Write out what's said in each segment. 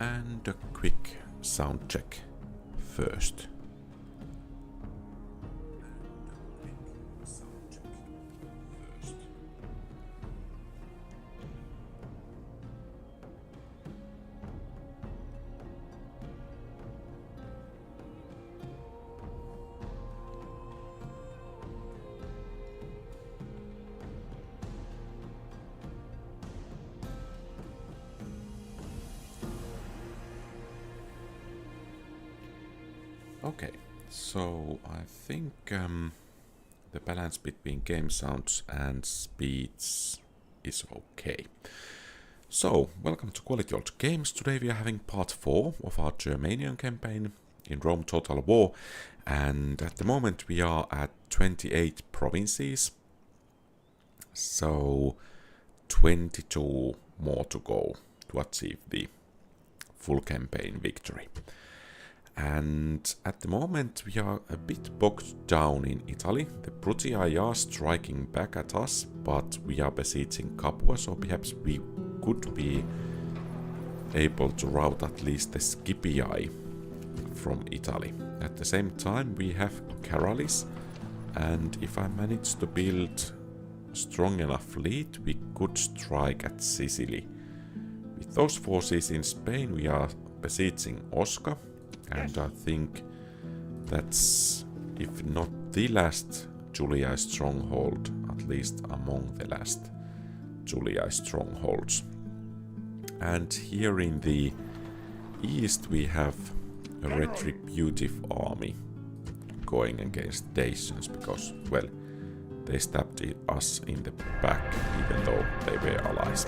And a quick sound check first. Okay, so I think the balance between game sounds and speeds is okay. So, welcome to QualityOldGames. Today we are having part 4 of our Germanian campaign in Rome Total War, and at the moment we are at 28 provinces, so 22 more to go to achieve the full campaign victory. And at the moment we are a bit bogged down in Italy. The Brutii are striking back at us, but we are besieging Capua, so perhaps we could be able to rout at least the Scipii from Italy. At the same time we have Caralis, and if I manage to build a strong enough fleet, we could strike at Sicily. With those forces in Spain we are besieging Osca. And I think that's, if not the last Julii stronghold, at least among the last Julii strongholds. And here in the east we have a retributive army going against Dacians, because, well, they stabbed us in the back even though they were allies.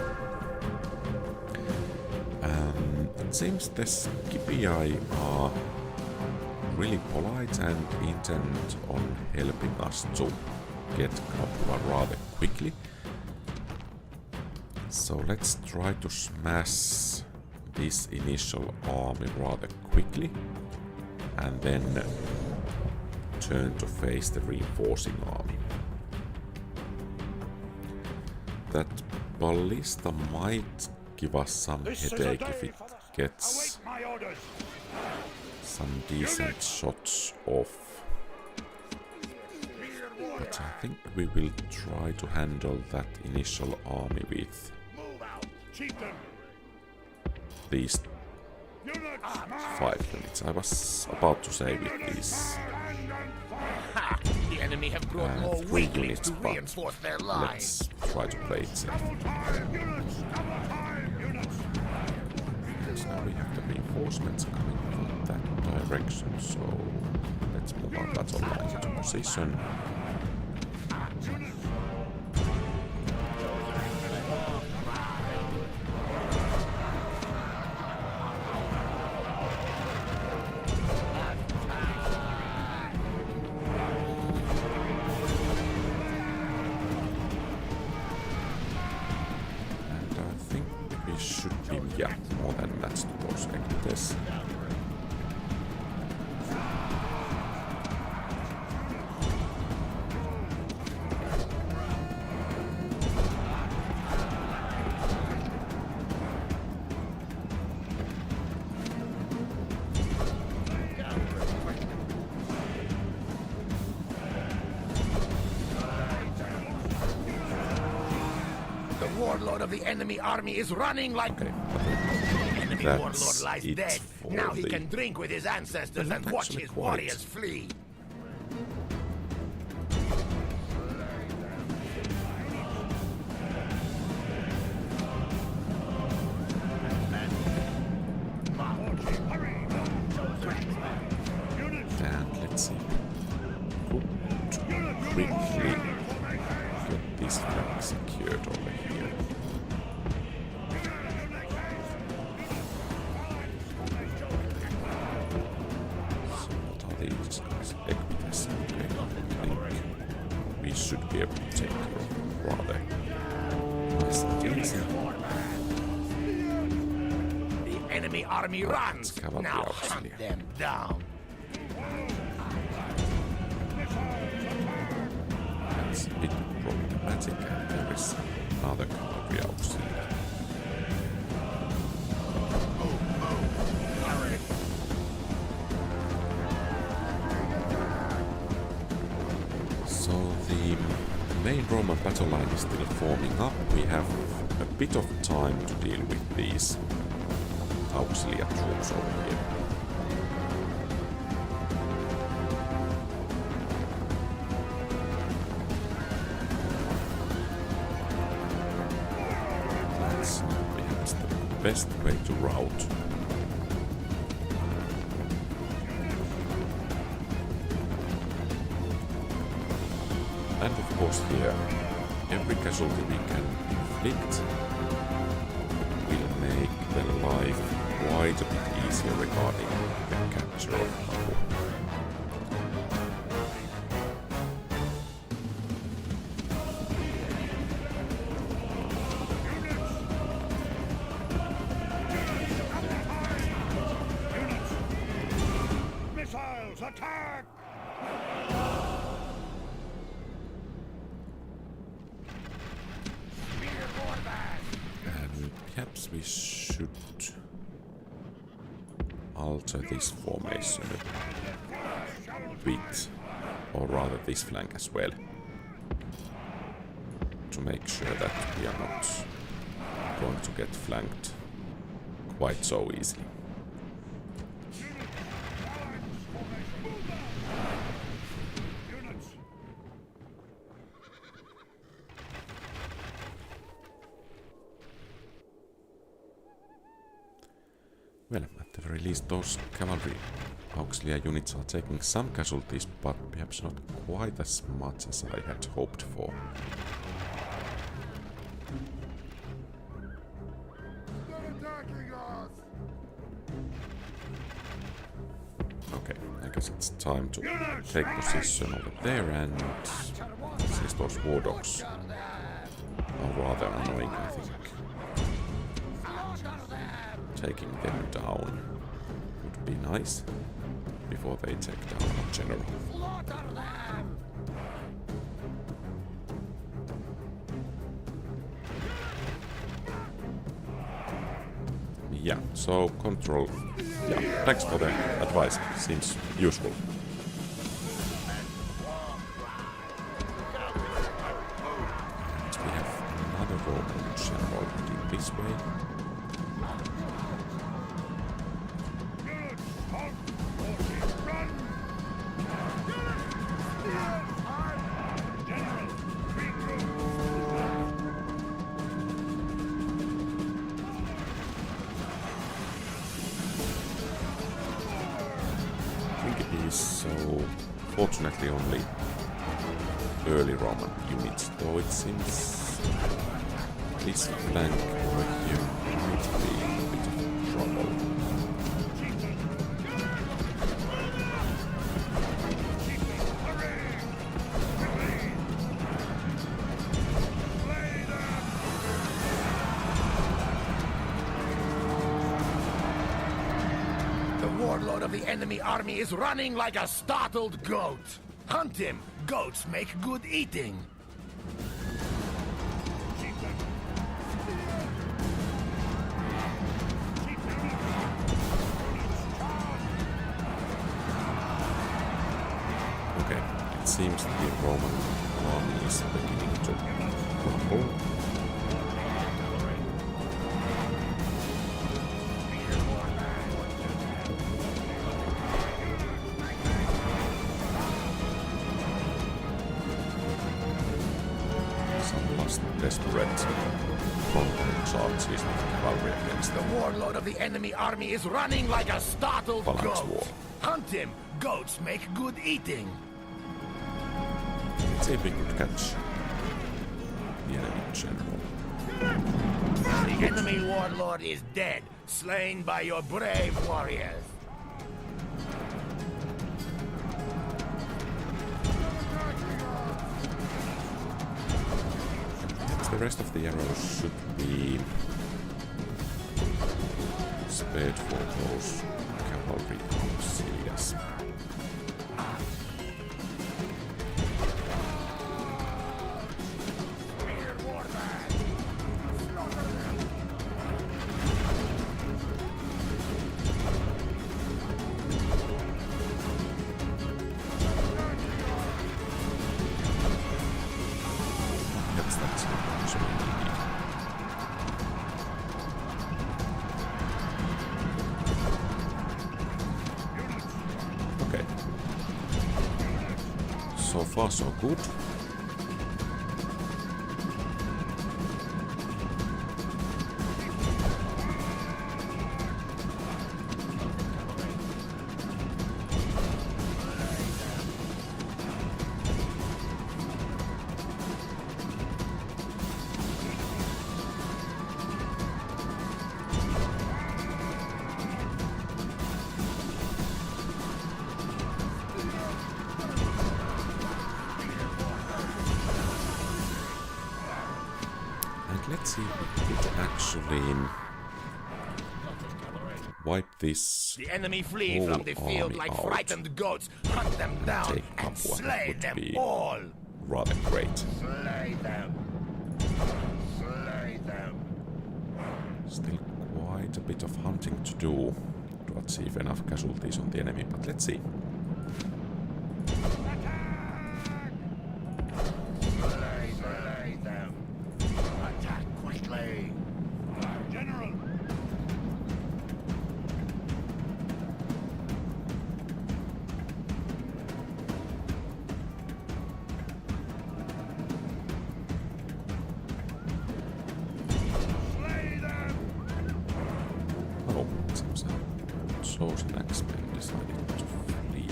It seems the Scipii are really polite and intent on helping us to get Capua rather quickly. So let's try to smash this initial army rather quickly and then turn to face the reinforcing army. That ballista might give us some headache if it gets some decent shots off. But I think we will try to handle that initial army with these 5 units. I was about to say with these the enemy have brought more 3 weaklings units, to but reinforce their lines. let's try to play it safe. Now we have the reinforcements coming from that direction, so let's move our battle line into position. And I think we should be, yeah, more than matched to those equities. The warlord of the enemy army is running like... Okay, The enemy warlord that's lies it dead. for Now he the- can drink with his ancestors and watch actually his quite- warriors flee. And let's see. Could quickly get this flank secured over here. So what are these guys? Equities. Okay, I think we should be able to take care of rather nice and easy. The enemy army runs. cavalry Now auxiliary. hunt them down. That's a bit problematic, and there is another cavalry auxiliary. Roman battle line is still forming up. We have a bit of time to deal with these auxiliary troops over here. That's not perhaps the best way to route. And of course here, every casualty we can inflict will make their life quite a bit easier regarding the capture of Baku. Missiles, attack! Perhaps we should alter this formation a bit, or rather this flank as well, to make sure that we are not going to get flanked quite so easily. Well, at the very least those cavalry auxiliary units are taking some casualties, but perhaps not quite as much as I had hoped for. Okay, I guess it's time to take position over there, and since those war dogs are rather annoying, I think taking them down would be nice before they take down a general. Yeah, so control. Yeah, thanks for the advice. Seems useful. And we have another Roman general heading this way. So fortunately only early Roman units, though it seems this flank over here might be a bit of trouble. Warlord of the enemy army is running like a startled goat. Hunt him. Goats make good eating. Okay, it seems the Roman army is beginning to crumble. Desperate frontline charges with cavalry against the warlord of the enemy army is running like a startled goat. War. Hunt him. Goats make good eating. Let's see if we could catch the enemy general. The enemy warlord is dead, slain by your brave warriors. The rest of the arrows should be spared for those cavalry auxiliaries. far so good. Let's see if we could actually wipe this The enemy flee whole from the field army like out frightened goats. Hunt them down take and Capua. slay That them would be all. rather great. Slay them. Slay them. Still quite a bit of hunting to do to achieve enough casualties on the enemy, but let's see. Slay them. Attack quickly. General. Oh, it seems Chosen X-Men decided to flee.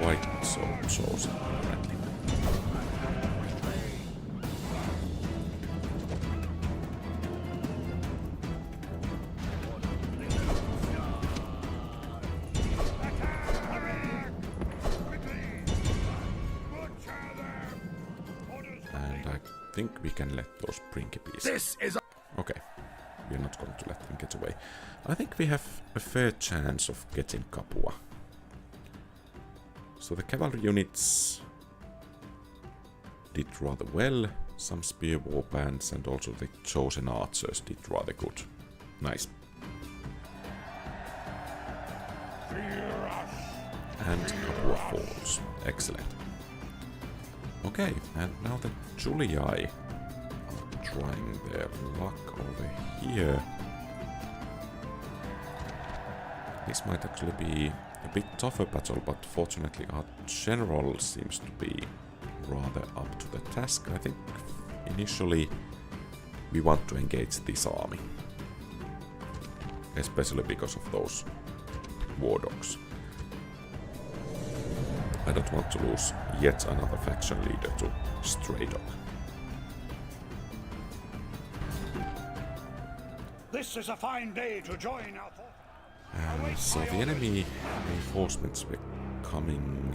Quite so chosen, apparently. And I think we can let those Principes. This is Okay, we're not going to let them get away. I think we have a fair chance of getting Capua. So the cavalry units did rather well. Some spear war bands and also the chosen archers did rather good. Nice. And Capua falls. Excellent. Okay, and now the Julii are trying their luck over here. This might actually be a bit tougher battle, but fortunately our general seems to be rather up to the task. I think initially we want to engage this army, especially because of those war dogs. I don't want to lose yet another faction leader to stray dog. This is a fine day to join our forces. So the enemy reinforcements were coming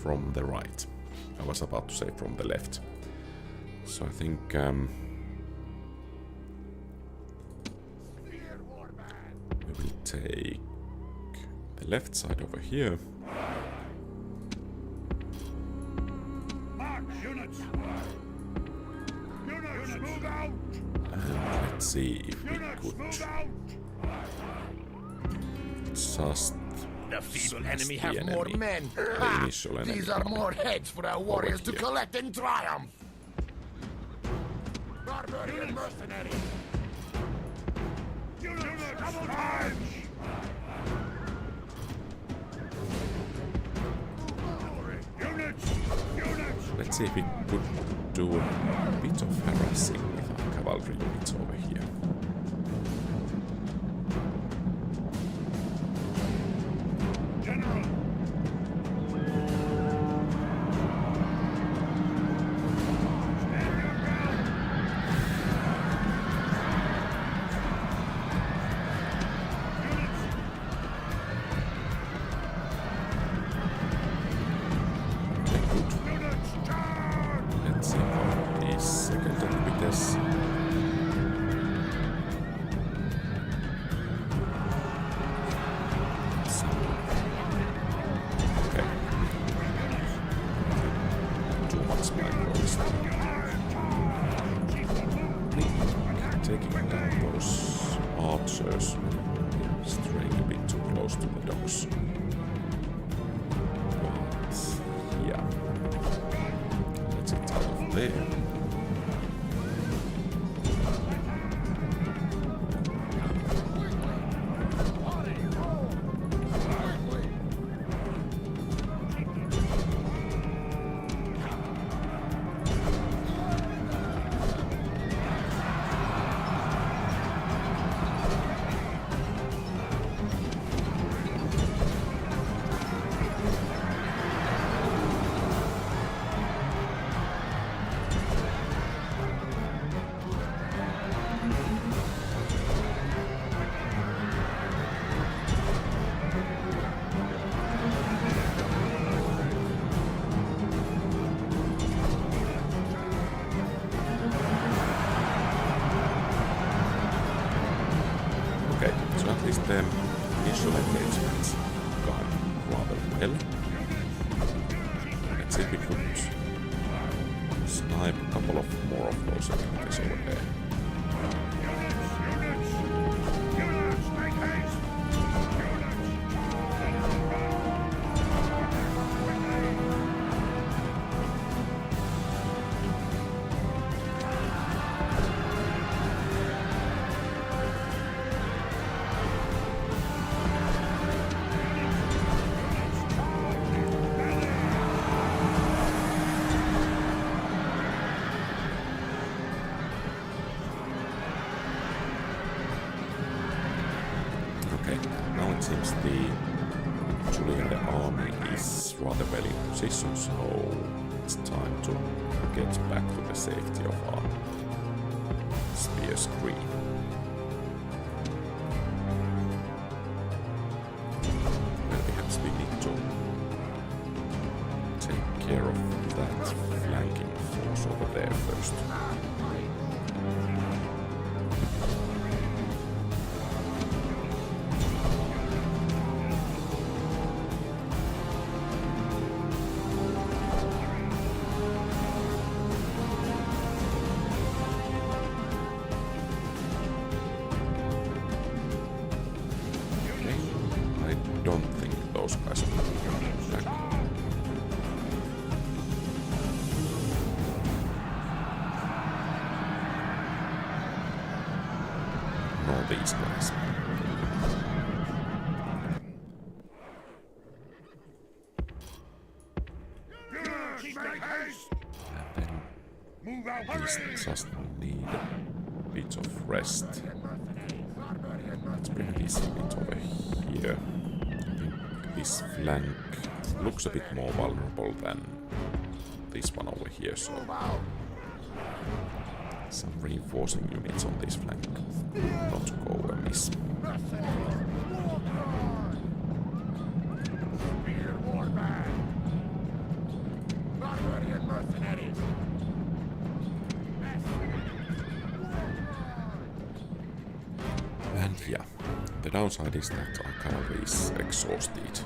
from the right. I was about to say from the left. So I think we will take the left side over here. March units! Units, move out! And let's see if we could Move out! just the feeble smash enemy the have more enemy. men. The Ha! initial enemy These are coming more heads for our warriors to here. collect in triumph. Barbarian mercenaries. Units, double time! Units! Units! Let's see if we could do a bit of harassing with our cavalry units over here. General! Okay, good. Let's see how the second enemy does. well. Let's see if we could snipe a couple of more of those enemies over there. Units, make haste! Okay, now it seems the Julian army is rather well in position, so it's time to get back to the safety of our spear screen. Well, perhaps we need to take care of that flanking force over there first. Those guys will be back. No, these guys. Units, make haste! And Move out, then these hurry! just need a bit of rest. Let's bring this unit over here. This flank looks a bit more vulnerable than this one over here, so some reinforcing units on this flank not to go amiss. And yeah, the downside is that our cavalry is exhausted.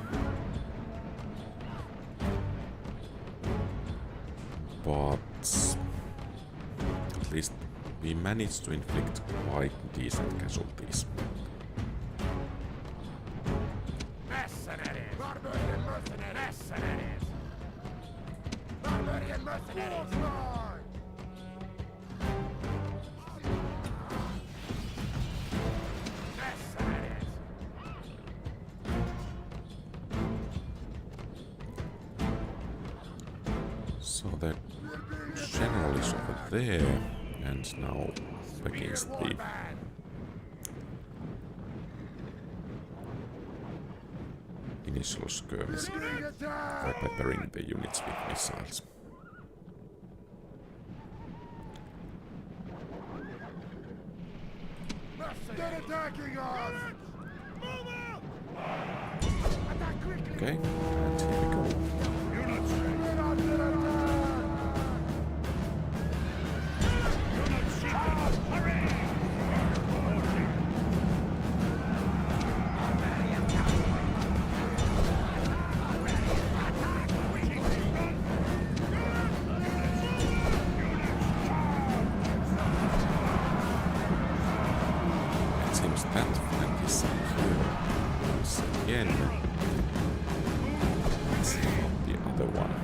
But at least we managed to inflict quite decent casualties. Mercenaries! Barbarian mercenaries! Mercenaries! Barbarian mercenaries! Mercenaries! So the general is over there, and now against the initial skirmish for preparing the units with missiles. They're attacking us! Okay, and here we go. Units, units, hurry! It seems that flank is secure once again. Let's see about the other one.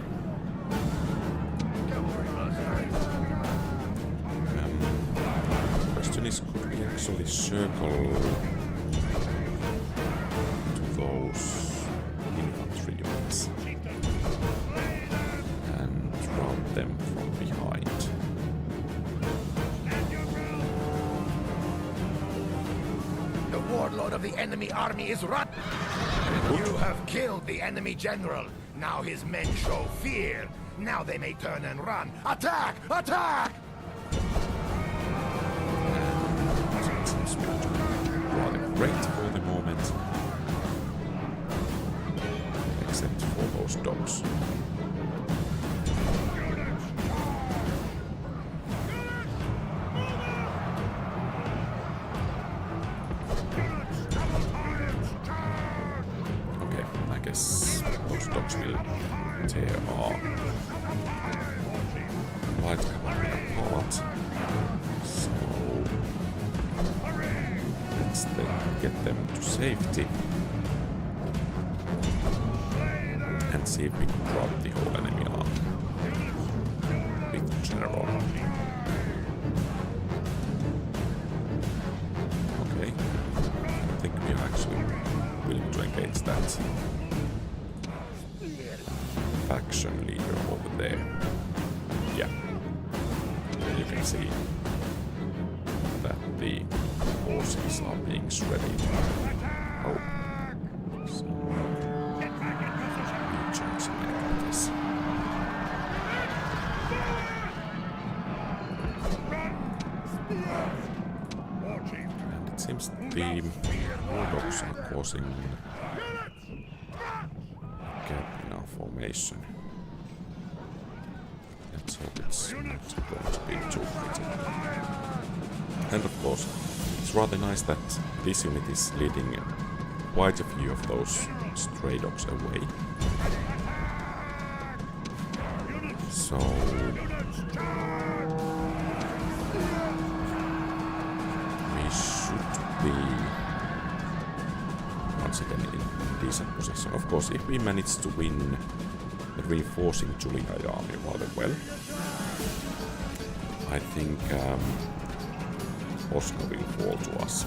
Question is, could we actually circle to those infantry units and round them from behind? The warlord of the enemy army is run. You have killed the enemy general. Now his men show fear. Now they may turn and run. Attack! Attack! It seems to be rather great for the moment, except for those dogs. Okay, I guess those those dogs will tear our light cavalry apart. So let's then get them to safety and see if we can drop the whole enemy army with the general. Okay, I think we are actually willing to engage that faction leader over there. Yeah, and you can see that the forces are being shredded. Oh, so we change this. And it seems the Bulldogs are causing a gap in our formation. Let's hope it's not going to be too critical. And of course, it's rather nice that this unit is leading quite a few of those stray dogs away. So we should be once again in decent position. Of course, if we manage to win the reinforcing July army rather well, I think Oslo will fall to us.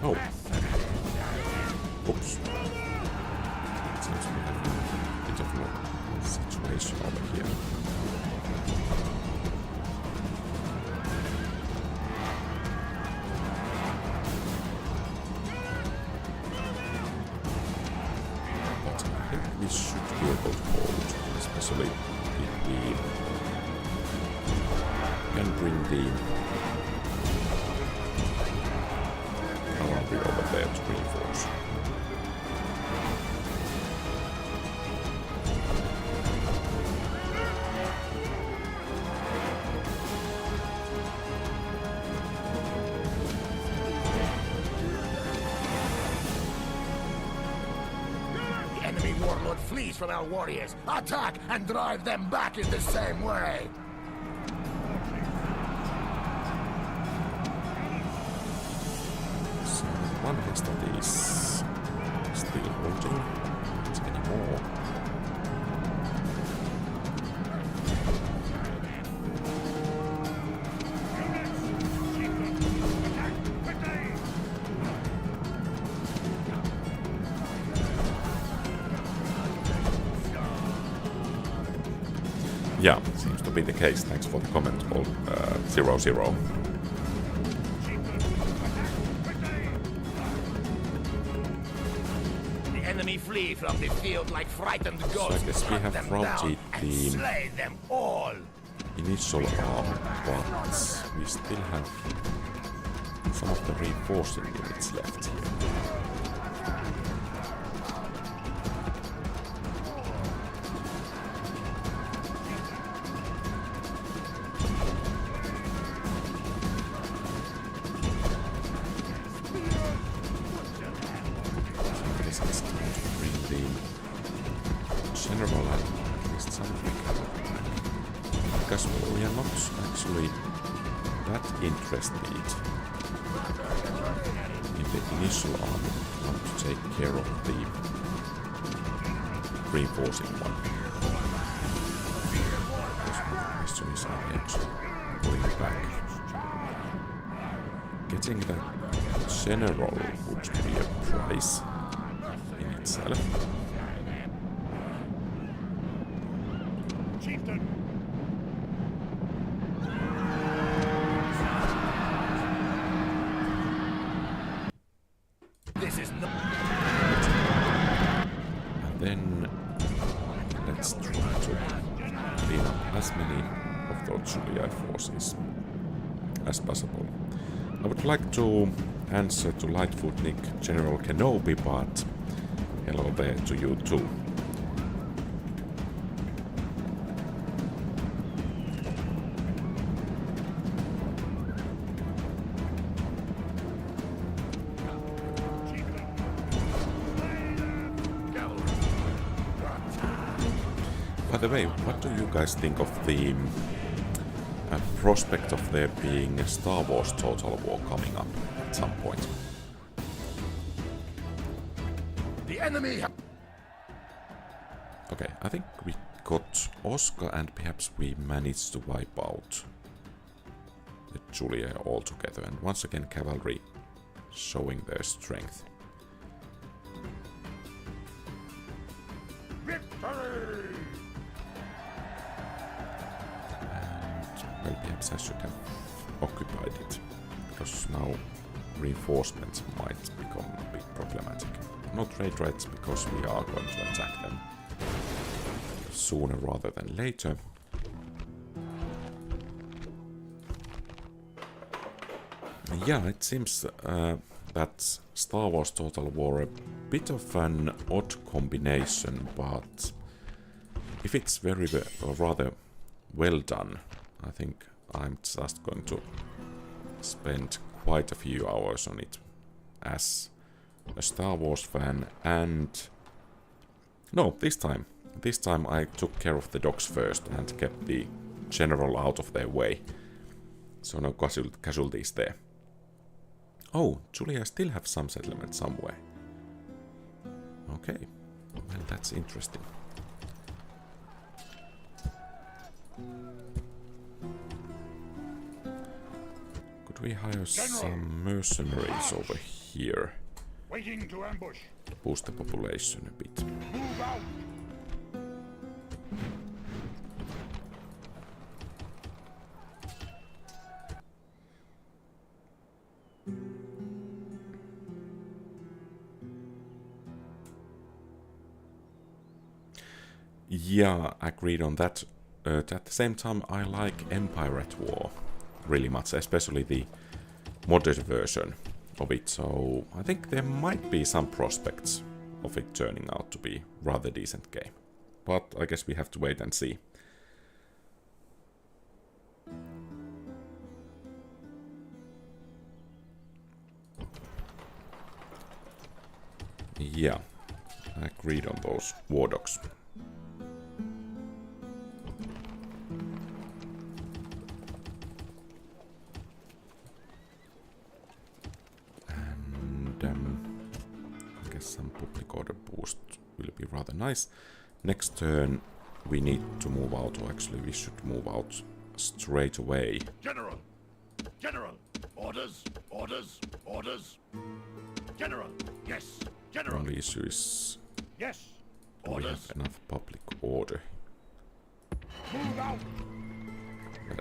Oh. Oops. Seems we have a bit of a situation over here. But I think we should be able to hold, especially if we can bring the cavalry over there to reinforce. The enemy warlord flees from our warriors. Attack and drive them back in the same way. So one hastily is still holding. It's any more. Yeah, seems to be the case. Thanks for the comment, Old 00. The enemy flee from the field like frightened ghosts. I guess we Hunt have them routed down and the slay them all. initial arm, but we still have some of the reinforcing units left here. This is time to bring the general and at least some of the cavalry back. Because we are not actually that interested in the initial army. We want to take care of the reinforcing one. Because the question is, are we actually going back? Getting that general would be a price in itself. Chieftain! This is no. And then let's try to clean up as many of those Julia forces as possible. I would like to answer to Lightfoot Nick General Kenobi, but hello there to you too. By the way, what do you guys think of the prospect of there being a Star Wars Total War coming up at some point? The enemy. Okay, I think we got Oscar and perhaps we managed to wipe out the Julia altogether. And once again, cavalry showing their strength. Victory! Well, perhaps I should have occupied it, because now reinforcements might become a bit problematic. Not trade rights, because we are going to attack them sooner rather than later. Yeah, it seems that Star Wars Total War a bit of an odd combination, but if it's very rather well done, I think I'm just going to spend quite a few hours on it as a Star Wars fan. And no, this time I took care of the dogs first and kept the general out of their way, so no casualties there. Oh, Julia still have some settlement somewhere. Okay, well, that's interesting. Could we hire some mercenaries over here Waiting to ambush. to boost the population a bit? Move out. Yeah, agreed on that. At the same time, I like Empire at War really much, especially the modern version of it, so I think there might be some prospects of it turning out to be rather decent game. But I guess we have to wait and see. Yeah, agreed on those war dogs. I guess some public order boost will be rather nice. Next turn we need to move out, or actually we should move out straight away. General! General! Orders! Orders! Orders! General! Yes! The General! only issue is, Yes. do we have Orders! enough public order? Move out. Well,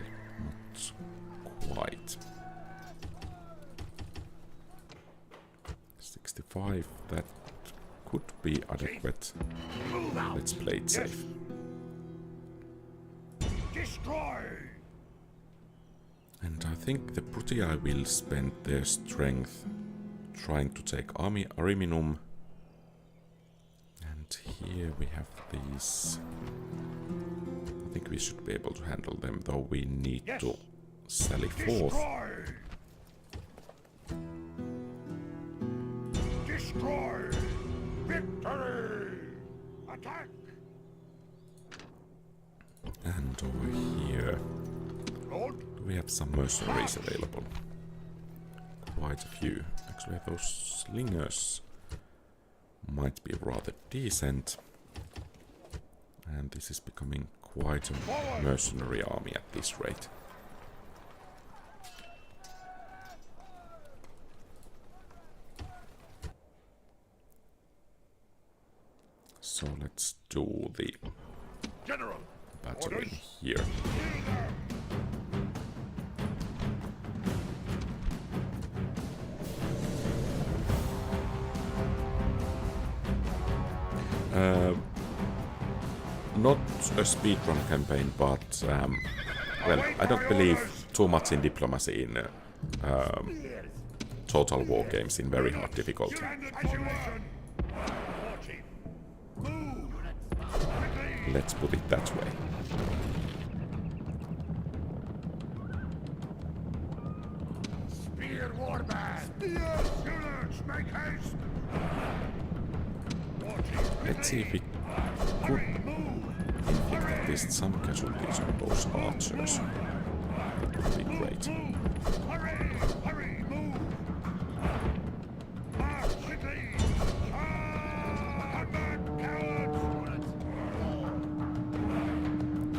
not quite. 65, that could be adequate. Move out! Let's play it safe. Destroy. And I think the Brutii will spend their strength trying to take Ariminum. And here we have these. I think we should be able to handle them, though we need Yes. to sally forth. Destroy. Destroy. Victory. Attack. And over here, Lord. do we have some mercenaries available? Quite a few. Actually, those slingers might be rather decent. And this is becoming quite a mercenary army at this rate. So let's do the General! battering here. Not a speedrun campaign, but well, I don't believe too much in diplomacy in Total War games in very hard difficulty. Let's put it that way. Spear warband! Spears! Units, make haste! Let's see if we could inflict at least some casualties on those archers. That would be great. Hurry! Hurry! Move! March quickly! Come back, cowards!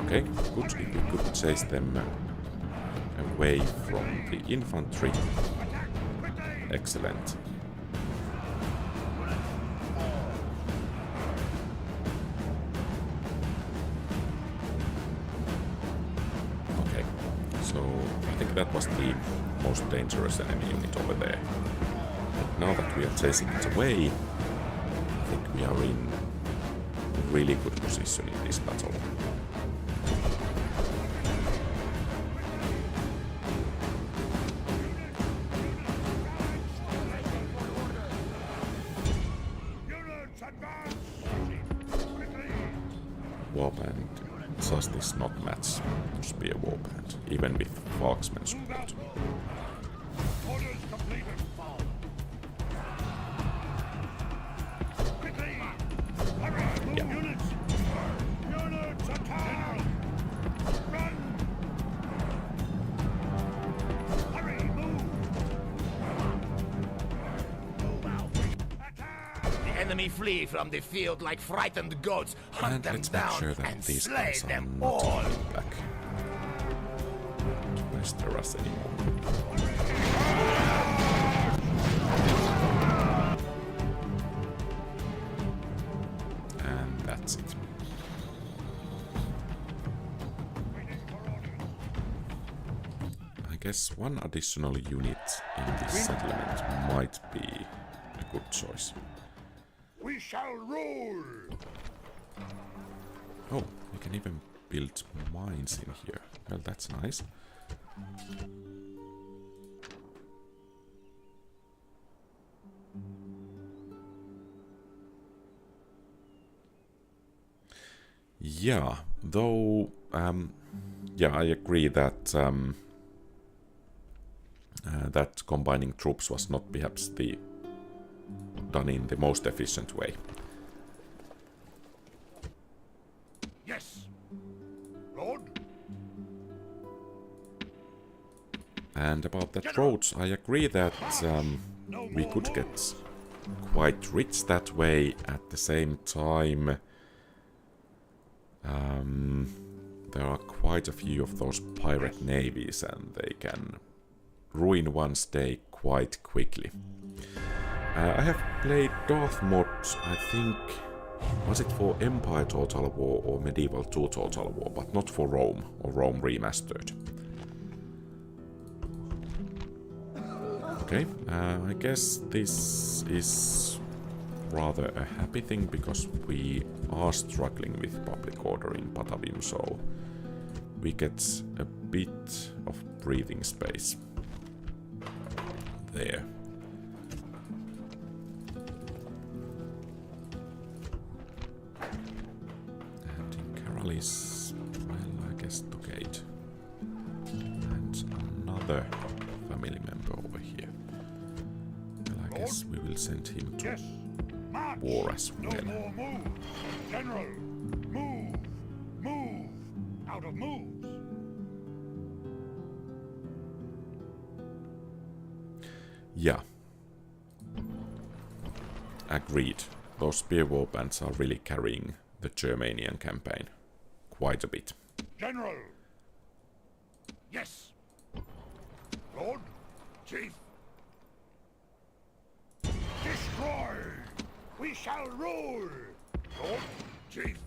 Okay, good. If we could chase them away from the infantry. Excellent. Okay, so I think that was the most dangerous enemy unit over there. But now that we are chasing it away, I think we are in a really good position in this battle. Warband just is not match to Spear Warband, even with Marksman support. Orders completed! Quickly! Hurry! Move! Yeah. Units! Units, attack! Run! Hurry! Move! Move out! Attack! The enemy flee from the field like frightened goats. Hunt And them let's make down sure that and these slay guys are them not all. coming back to pester us anymore. And that's it. I guess one additional unit in this settlement might be a good choice. We shall rule! Oh, we can even build mines in here. Well, that's nice. Yeah, though, yeah, I agree that that combining troops was not perhaps the done in the most efficient way. Yes! Lord? And about the roads, I agree that we could get quite rich that way. At the same time, there are quite a few of those pirate navies, and they can ruin one's day quite quickly. I have played Darth mod, I think, was it for Empire Total War or Medieval 2 Total War, but not for Rome or Rome Remastered. Okay, I guess this is rather a happy thing because we are struggling with public order in Patavim, so we get a bit of breathing space there. And in Karalis, well, I guess Togate. And another family member over here. Well, I guess we will send him to Yes! March! war as No well. more moves! General! Move! Move! Out of moves! Yeah. Agreed. Those spear war bands are really carrying the Germanian campaign quite a bit. General! Yes! Lord? Chief? Destroy! We shall rule! Lord? Chief?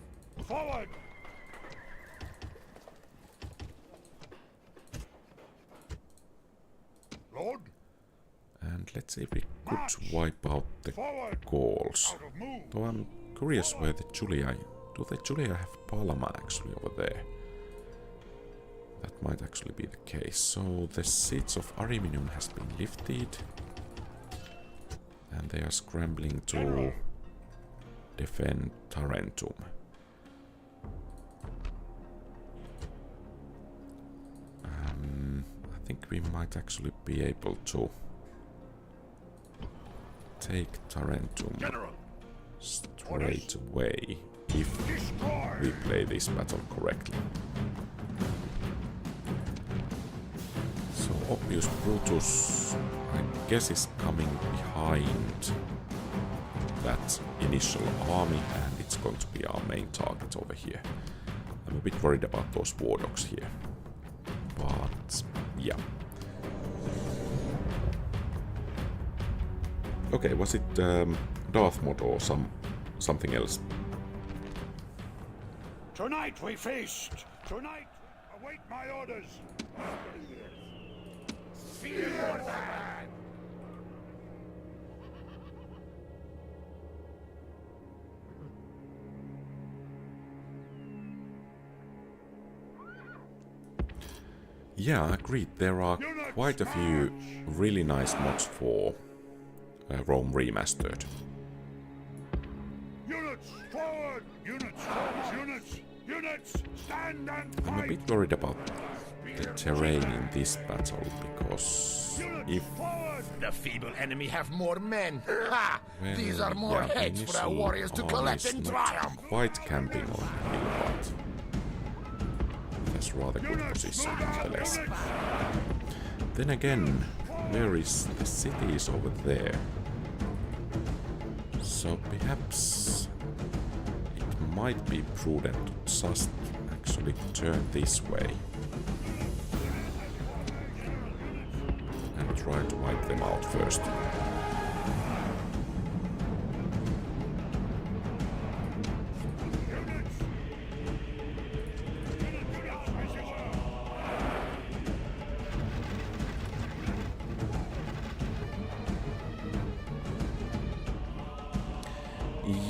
Forward! Lord? And let's see if we could wipe out the Forward! Gauls. Out of move! Though I'm curious where the Julia... Do the Julia have Palma actually over there? That might actually be the case. So the siege of Ariminum has been lifted. And they are scrambling to defend Tarentum. I think we might actually be able to take Tarentum straight away if we play this battle correctly. So obvious Brutus, I guess, is coming behind that initial army, and it's going to be our main target over here. I'm a bit worried about those war dogs here, but yeah. Okay, was it Darth Mod or something else? Tonight we feast. Tonight, await my orders. Fear your man! Yeah, agreed. There are quite a few really nice mods for Rome Remastered. Units forward! Units forward! Units! Units! Stand and fight! I'm a bit worried about the terrain in this battle, because if... The feeble enemy have more men. Ha! Well, These are more yeah, heads for our warriors to collect and triumph. Quite camping on the hill, but that's rather good position nonetheless. Then again, where is the city? Is over there. So perhaps it might be prudent to just actually turn this way and try to wipe them out first.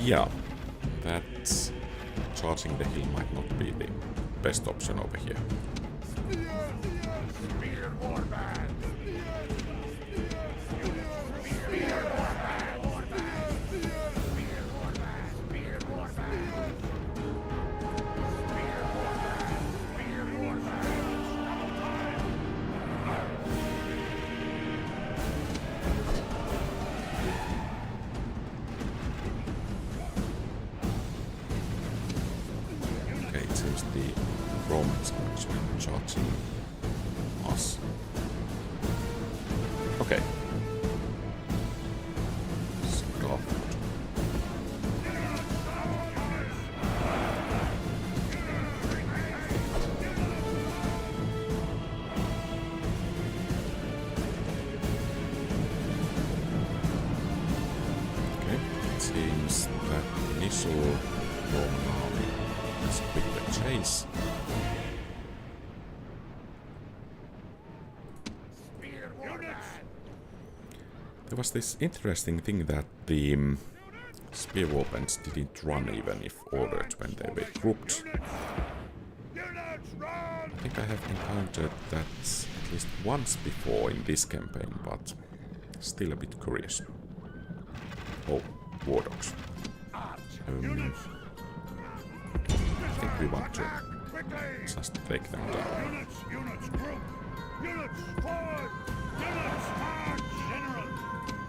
Yeah, that charging the hill might not be the best option over here. The Romans are actually charging us. Okay. Stop. Okay, it seems that the initial Roman army is quit the chase. There was this interesting thing that the spear weapons didn't run even if ordered when they were grouped. I think I have encountered that at least once before in this campaign, but still a bit curious. Oh, war dogs. I think we want to just take them down. Units group! Units forward! Units march! General!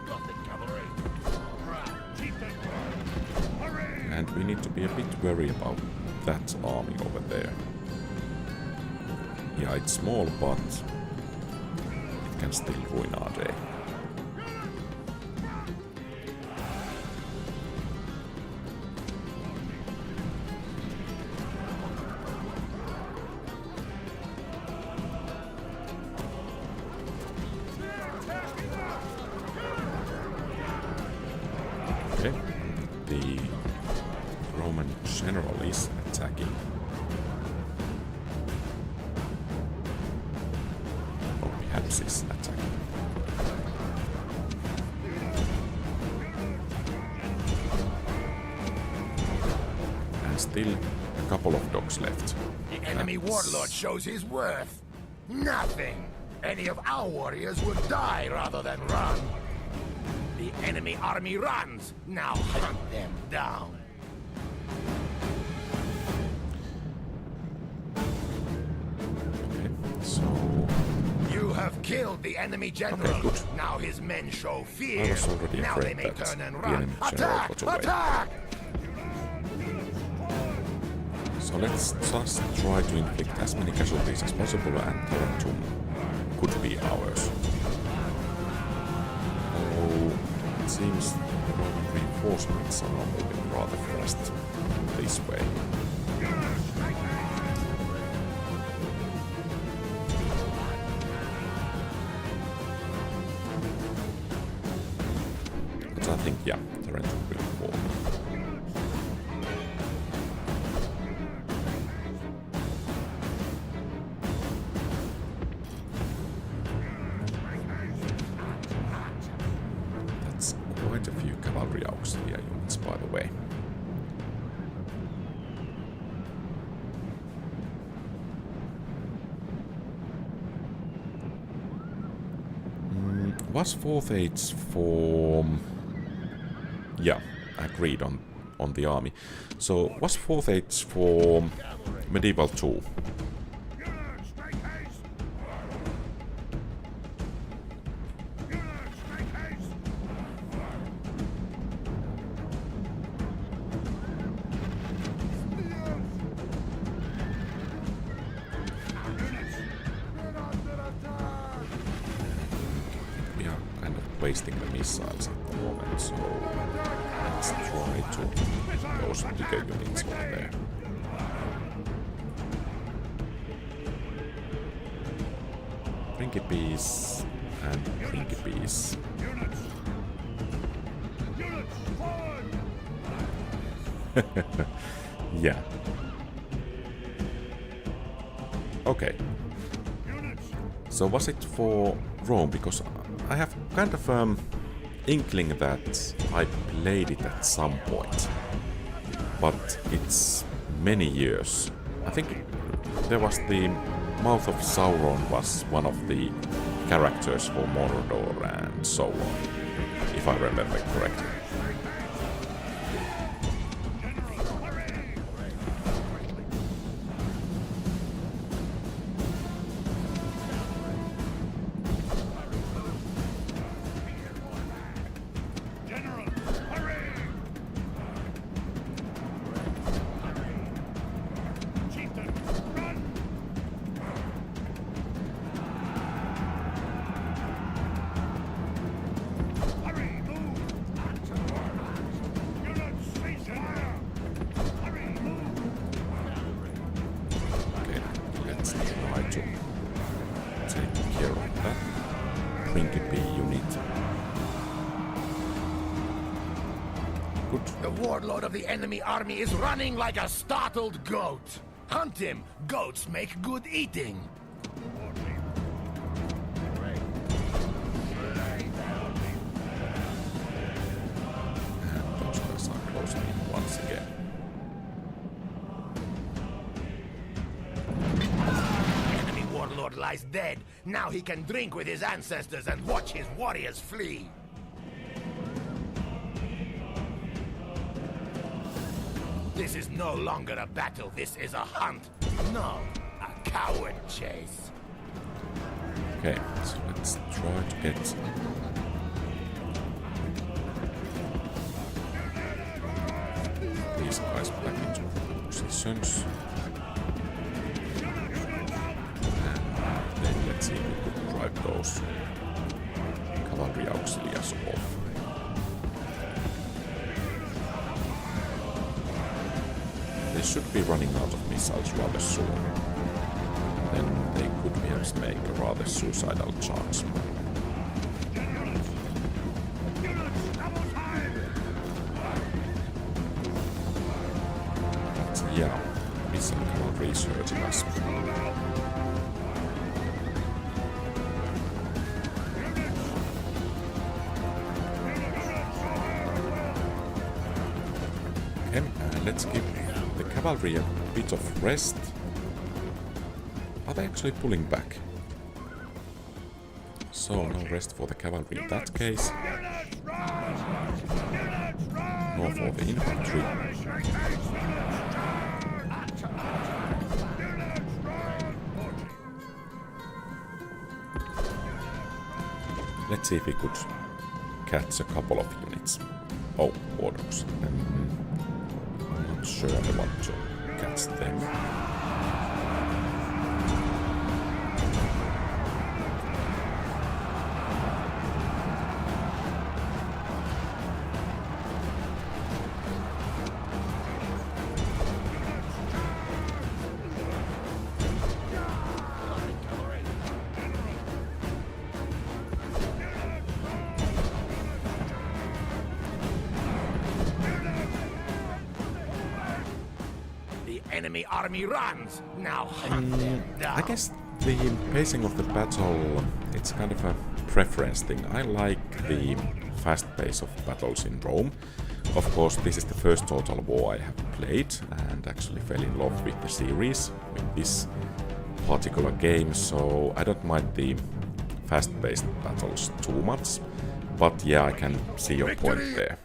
Got the cavalry. Keep them! Hurry! And we need to be a bit wary about that army over there. Yeah, it's small, but it can still ruin our day. The Roman general is attacking. Or perhaps is attacking. And still a couple of dogs left. enemy warlord shows his worth. Nothing. Any of our warriors would die rather than run. The enemy army runs. Now hunt them down. Okay, so You have killed the enemy general. Okay, good. Now his men show I fear. was already Now they afraid may that turn and the run. enemy general Attack! got away. Attack! So let's just try to inflict as many casualties as possible and Tarentum could be ours. Oh, it seems the Roman reinforcements are now moving rather fast this way. But I think, yeah, Tarentum will fall. That's quite a few cavalry auxiliary units, by the way. Was 4th Age form... Yeah, agreed on the army. So, was 4th Age for Medieval 2? We are kind of wasting the missiles at the moment, so let's try to get those bigger units over there. Principes and Principes. Yeah. Okay. So was it for Rome? Because I have kind of inkling that I played it at some point, but it's many years. I think there was the Mouth of Sauron was one of the characters for Mordor and so on, if I remember correctly. Okay, let's try to take care of that Principe unit. Good. The warlord of the enemy army is running like a startled goat. Hunt him. Goats make good eating. And those guys are closing in once again. Enemy warlord lies dead. Now he can drink with his ancestors and watch his warriors flee. This is no longer a battle. This is a hunt. No, a coward chase. Okay, so let's try to get these guys back into positions. And then let's see if we could drive those cavalry auxiliaries off. They should be running out of missiles rather soon. Then they could perhaps make a rather suicidal charge. But yeah, missile cavalry is hurting us. Okay, let's give the cavalry a bit of rest. they actually pulling back? So, no rest for the cavalry in that case. Nor for the infantry. Let's see if we could catch a couple of units. Oh, orders. I'm not sure I want to catch them. Enemy army runs. Now hunt them down. I guess the pacing of the battle, it's kind of a preference thing. I like the fast pace of battles in Rome. Of course, this is the first Total War I have played and actually fell in love with the series, with this particular game, so I don't mind the fast-paced battles too much. But yeah, I can see your point there.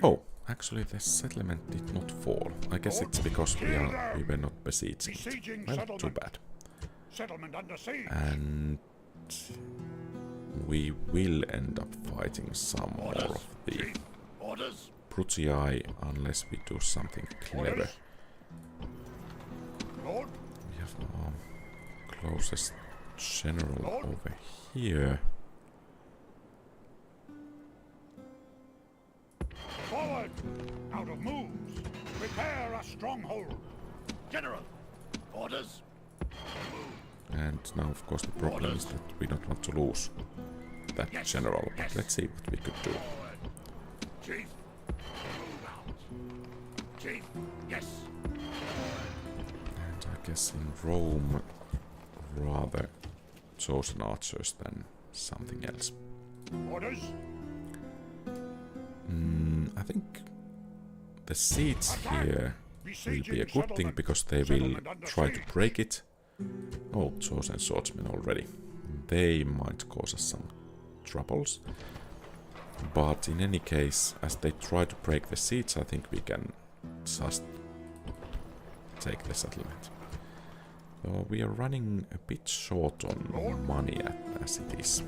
Oh, actually the settlement did not fall. I guess it's because we were not besieging it. Well, too bad. And we will end up fighting some more of the Prussiae unless we do something clever. We have our closest general over here. Forward! Out of moves! Prepare a stronghold! General, orders. And now, of course, the problem is that we don't want to lose that general. But let's see what we could do. Chief, move out. Chief, yes. And I guess in Rome, rather chosen archers than something else. Orders? I think the siege here will be a good thing because they will try to break it. Oh, chosen swordsmen already. They might cause us some troubles. But in any case, as they try to break the siege, I think we can just take the settlement. So we are running a bit short on money as it is.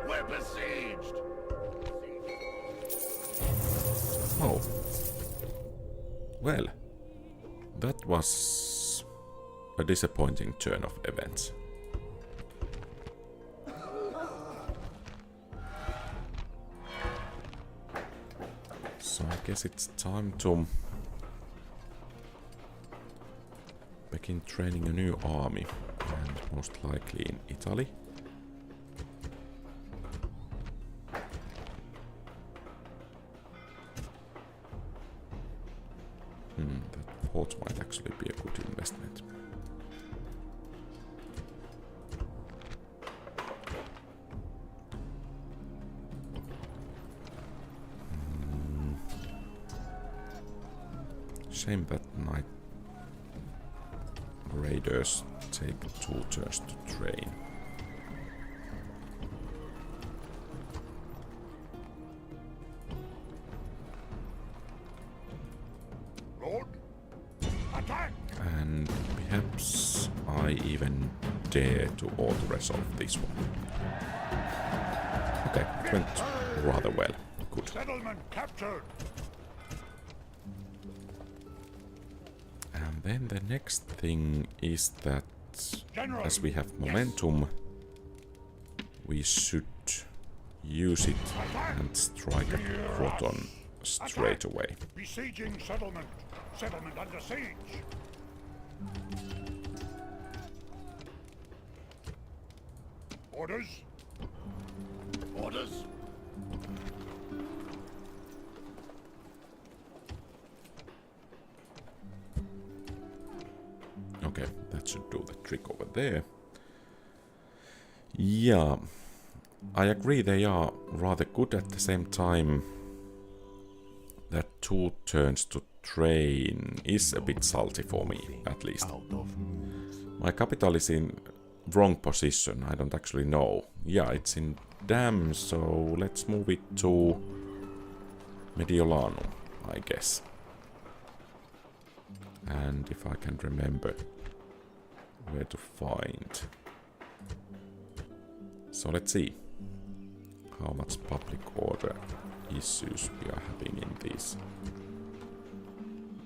We're besieged. Oh. Well, that was a disappointing turn of events. So I guess it's time to begin training a new army, and most likely in Italy. That port might actually be a good investment. Shame that night raiders take 2 turns to train. And perhaps I even dare to auto-resolve this one. Okay, it went rather well. Good. Settlement captured. And then the next thing is that General, as we have momentum, we should use it and strike at Croton straight away. Besieging settlement. Settlement under siege. Orders? Orders. trick over there. Yeah, I agree they are rather good. At the same time, that 2 turns to train is a bit salty for me, at least. My capital is in wrong position, I don't actually know. Yeah, it's in Dam, so let's move it to Mediolanum, I guess. And if I can remember where to find. So let's see how much public order issues we are having in these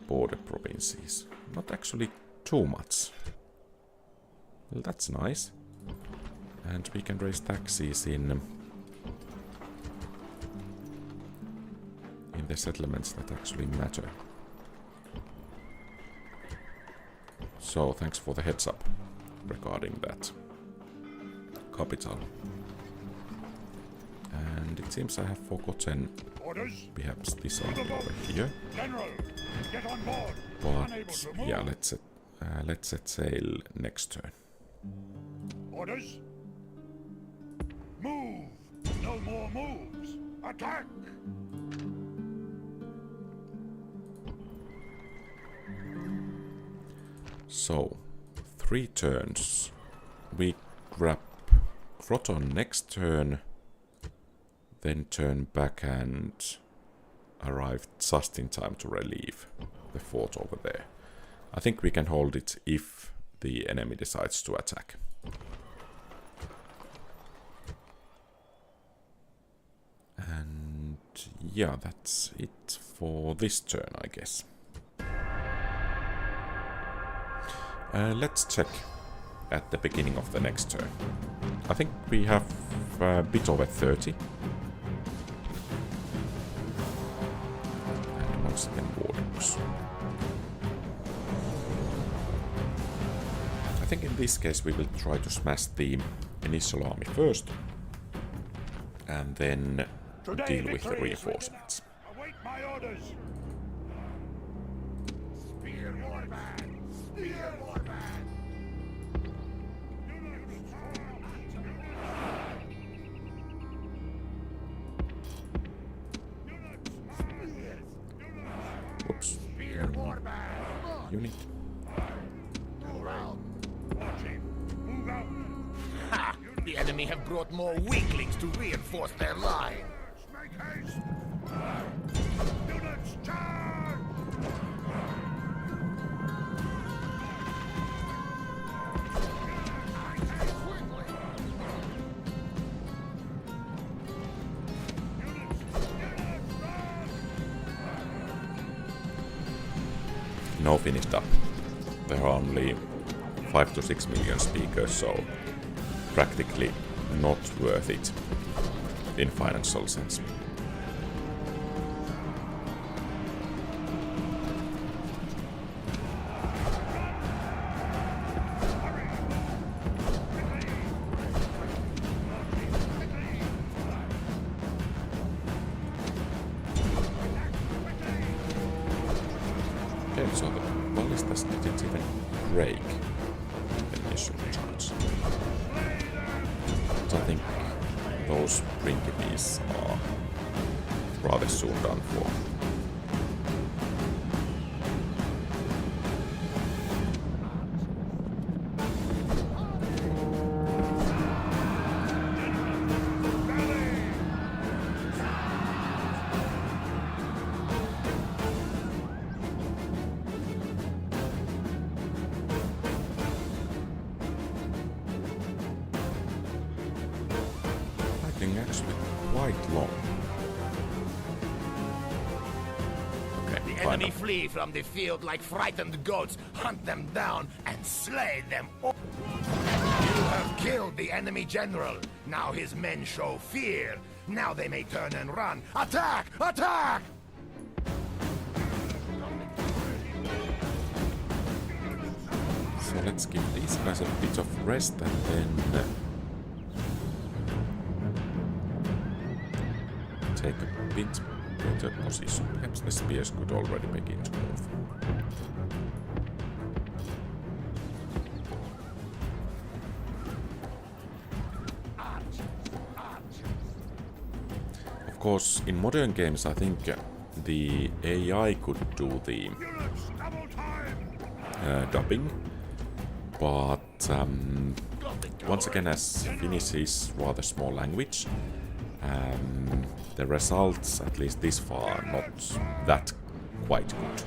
border provinces. Not actually too much. Well, that's nice. And we can raise taxes in the settlements that actually matter. So thanks for the heads up regarding that capital. And it seems I have forgotten perhaps this something over here. General, get on board. But yeah, let's set sail next turn. Orders? Move! No more moves! Attack! So, 3 turns. We grab Croton next turn, then turn back and arrive just in time to relieve the fort over there. I think we can hold it if the enemy decides to attack. And yeah, that's it for this turn, I guess. Let's check at the beginning of the next turn. I think we have a bit over 30. And once again, war books. I think in this case we will try to smash the initial army first, and then deal with the reinforcements. Await my orders. Spear warband! Spear warband! Whoops. Spear warband! Unit. Move out. Ha! The enemy have brought more weaklings to reinforce their line. Make haste. Units, charge! No finished up. There are only 5 to 6 million speakers, so practically not worth it in financial sense. Okay, so the ballistas didn't even break the initial charge. So I think those Principes are rather soon done for. Actually quite long. Okay, The enemy flee from the field like frightened goats. Hunt them down and slay them all. You have killed the enemy general. Now his men show fear. Now they may turn and run. Attack! Attack! So let's give these guys a bit of rest and then take a bit better position. Perhaps the spears could already begin to move. course, in modern games, I think the AI could do the dubbing, but once again, as Finnish is rather small language, the results, at least this far, are not that quite good.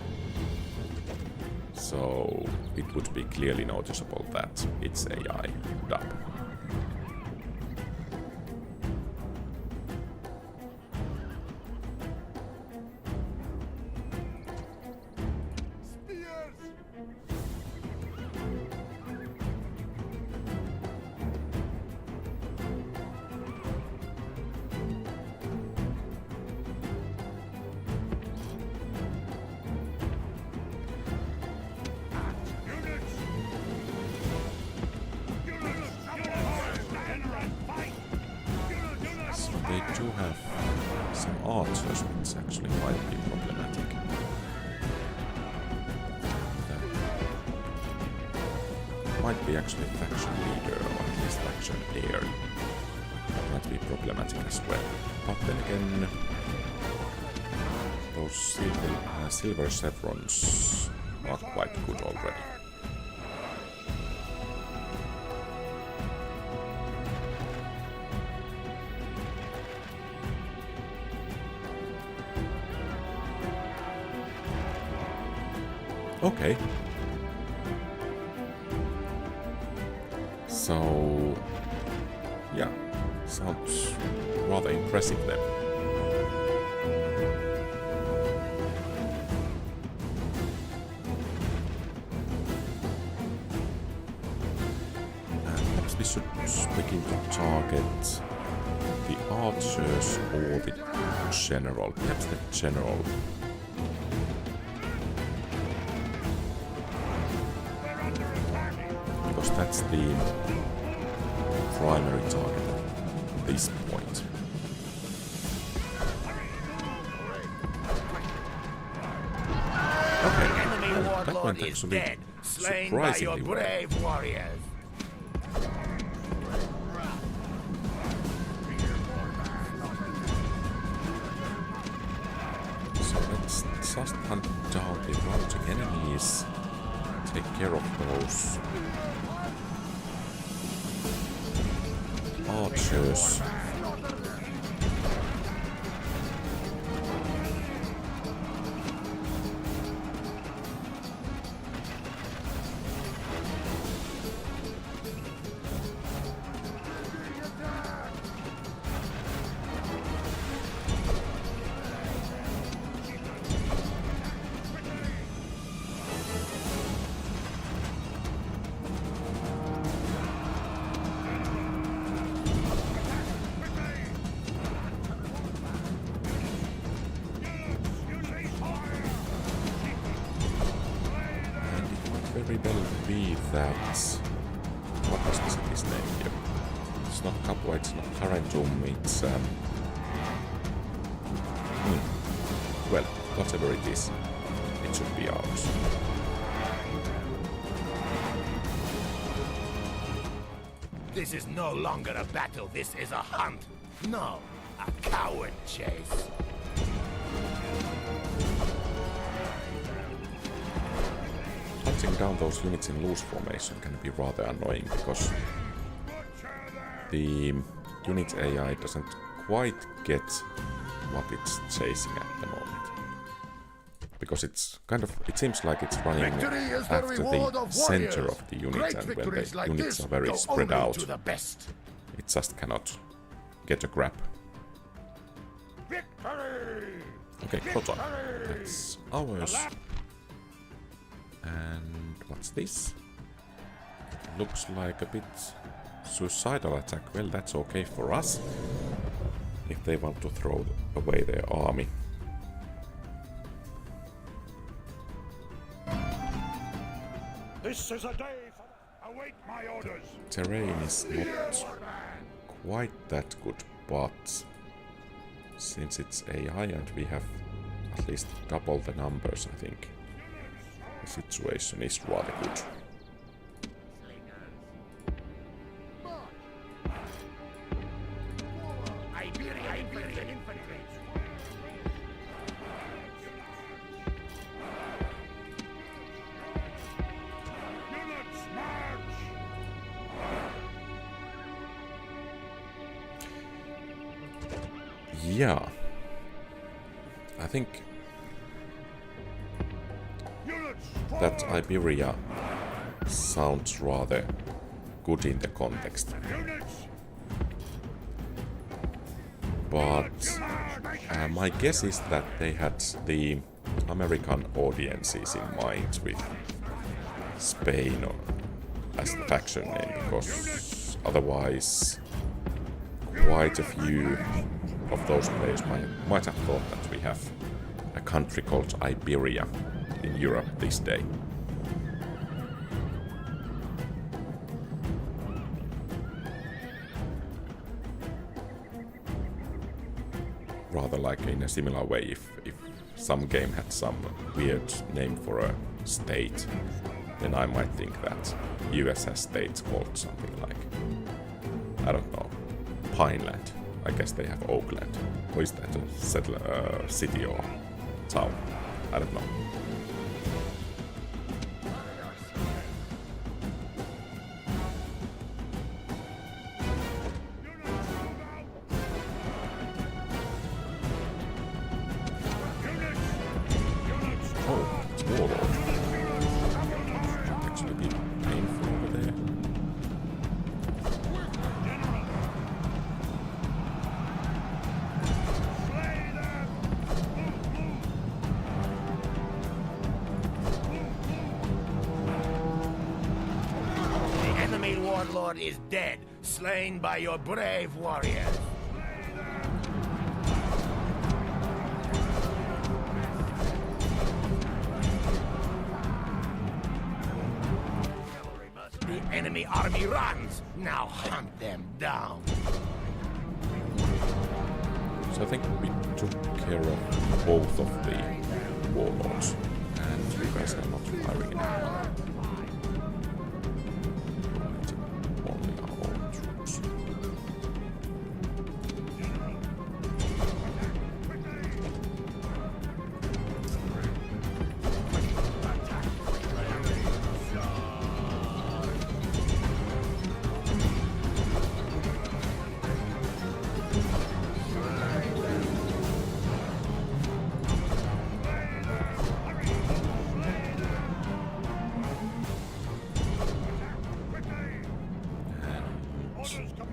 So it would be clearly noticeable that it's AI dub. They do have some archers, which actually might be problematic. That might be actually faction leader, or at least faction heir. That might be problematic as well. But then again, those silver chevrons are quite good already. Okay. So, yeah, sounds rather impressive then. Perhaps we should begin to target the archers or the general. Perhaps the general. That's the primary target at this point. Okay, well, that went actually surprisingly well. Brave warriors. So let's just hunt down the routing enemies, take care of those archers. Very well be that. What was the city's name here? It's not Capua, it's not Tarentum, it's well, whatever it is, it should be ours. This is no longer a battle, this is a hunt. No, a coward chase. Hunting down those units in loose formation can be rather annoying because the unit AI doesn't quite get what it's chasing at the moment. Because it's kind of, it seems like it's running after the center of the unit, and when the units are very spread out, it just cannot get a grab. Okay, Proton. That's ours. And what's this? Looks like a bit suicidal attack. Well, that's okay for us. If they want to throw away their army. This is a day for... Await my orders. Terrain is not quite that good, but since it's AI and we have at least double the numbers, I think the situation is rather good. Yeah. I think Units that forward! Iberia sounds rather good in the context. Units! But my guess is that they had the American audiences in mind with Spain as the faction name, because otherwise quite a few of those players might have thought that we have a country called Iberia in Europe this day. Rather like in a similar way, if some game had some weird name for a state, then I might think that US has states called something like, I don't know, Pineland. I guess they have Oakland. Or is that a city or town? I don't know. Oh, it's Warlord. Might actually be painful over there. The enemy warlord is dead, slain by your brave warriors. The enemy army runs. Now hunt them down. So I think we took care of both of the warlords, and you guys are not firing anymore. Right, only our own troops.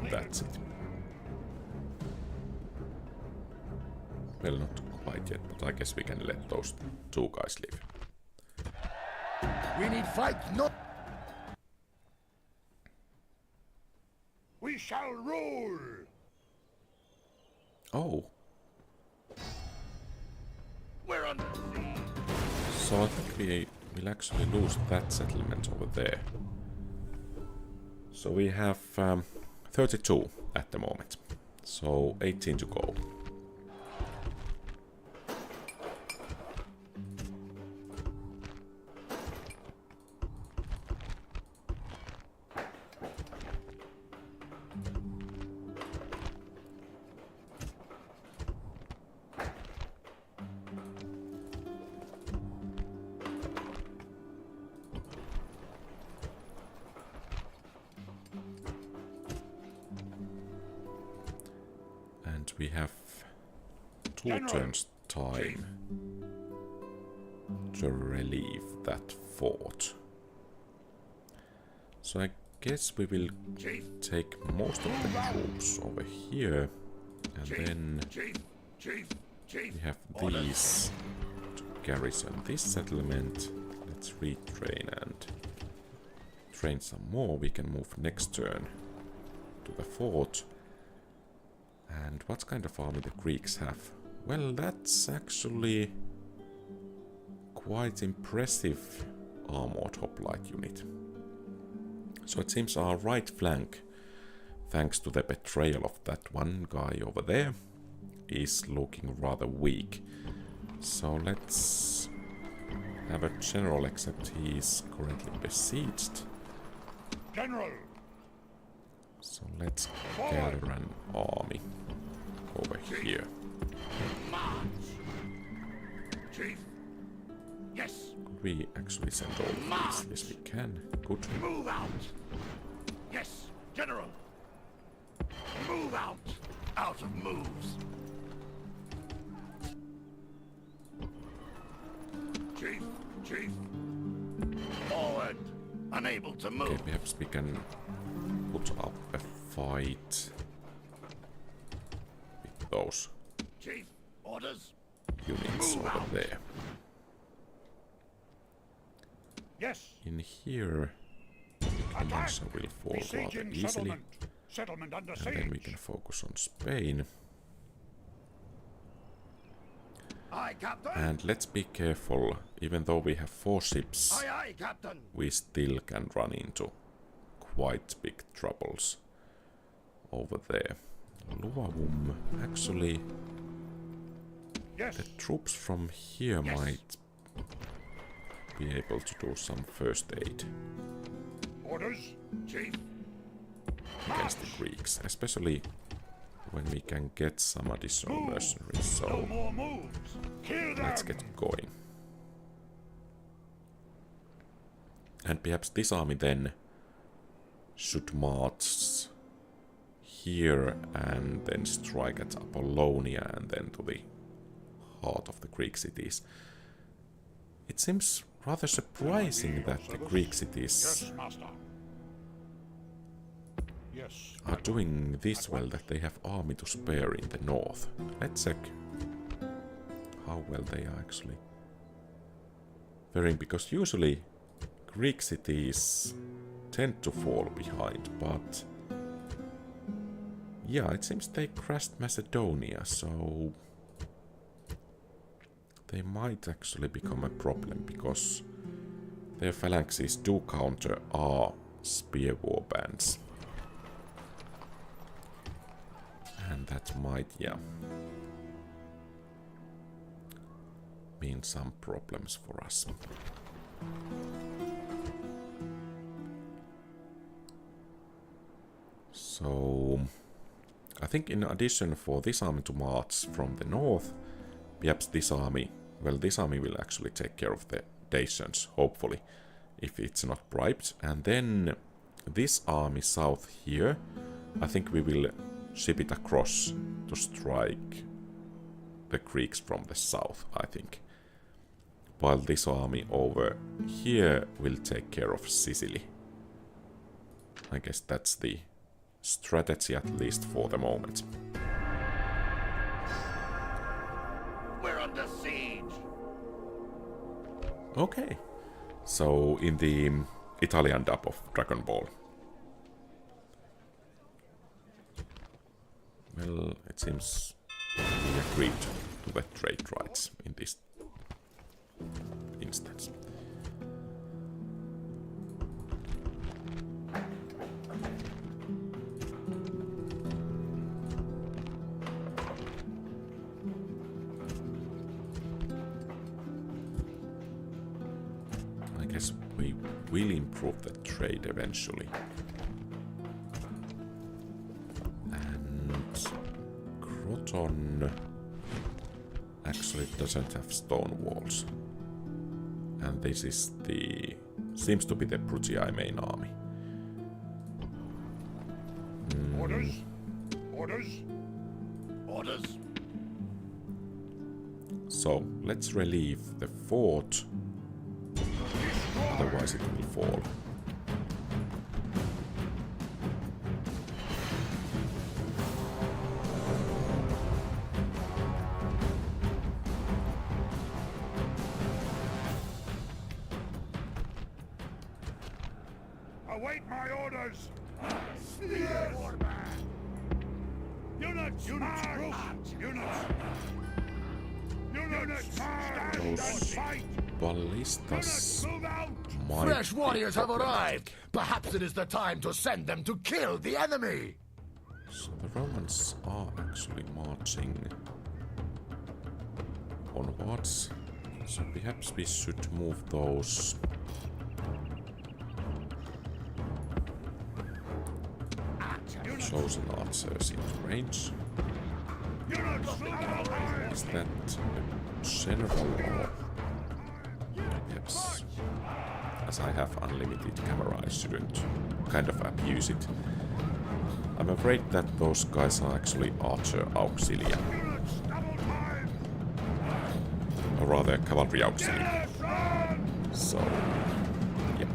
That's it. Well, not quite yet, but I guess we can let those two guys live. We need fight, not. We shall rule! Oh, We're under siege! so I think we'll actually lose that settlement over there. So we have 32 at the moment, so 18 to go. And we have 2 General. turns time to relieve that fort. So I guess we will Chief! take most of the troops over here, and then Chief! Chief! Chief! we have these to garrison this settlement. Let's retrain and train some more. We can move next turn to the fort. And what kind of army the Greeks have? Well, that's actually quite impressive armored hoplite unit. So it seems our right flank, thanks to the betrayal of that one guy over there, is looking rather weak. So let's have a general, except he is currently besieged. General! So let's gather an army over here. March! Chief! Yes! We actually send all of these. Yes, we can. Good. Move out! Yes! General! Move out! Out of moves! Chief. Forward. Unable to move. Okay, perhaps we can put up a fight with those Chief, orders. units Move over out. there. Yes. In here, the commerce will fall rather Besieging easily, settlement. Settlement under and then we siege. can focus on Spain. Aye, Captain. And let's be careful, even though we have 4 ships, Aye, aye, Captain. we still can run into quite big troubles over there. Luavum, actually, Yes. the troops from here Yes. might be able to do some first aid Orders. Chief. against the Greeks, especially when we can get some additional Move. mercenaries. No So more moves. Kill them. let's get going. And perhaps this army then should march here and then strike at Apollonia and then to the heart of the Greek cities. It seems rather surprising that the Greek cities Yes, master. Yes. are doing this well, that they have army to spare in the north. Let's check how well they are actually faring, because usually Greek cities tend to fall behind, but yeah, it seems they crashed Macedonia, so they might actually become a problem, because their phalanxes do counter our spear warbands. And that might, yeah, mean some problems for us. So, I think in addition for this army to march from the north, perhaps this army will actually take care of the Dacians, hopefully, if it's not bribed. And then this army south here, I think we will ship it across to strike the Greeks from the south, I think. While this army over here will take care of Sicily. I guess that's the strategy, at least for the moment. We're under siege. Okay, so in the Italian dub of Dragon Ball. Well, it seems we agreed to the trade rights in this instance. I guess we will improve the trade eventually. And Croton actually doesn't have stone walls. And this is seems to be the Brutii main army. Orders. Orders. Orders. So let's relieve the fort, otherwise it will fall. Await my orders. Units. Units. Units. Units. Stand and Those fight. ballistas Move out. might Fresh be warriors have problematic. arrived. Perhaps it is the time to send them to kill the enemy. So the Romans are actually marching onwards. So perhaps we should move those chosen archers into range. Units. Move out. Is that a general or perhaps, as I have unlimited camera, I shouldn't kind of abuse it. I'm afraid that those guys are actually archer auxilia, Units. Double time. or rather cavalry auxilia. Yes, run. So, yep.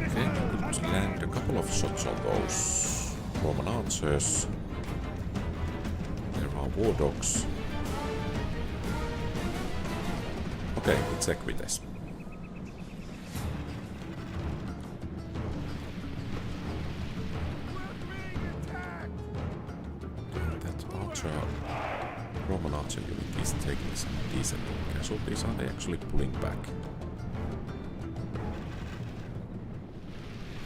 Okay, we could land a couple of shots on those Roman archers. There are war dogs. Okay, it's Equites. Roman archer unit is taking some decent casualties. Are they actually pulling back?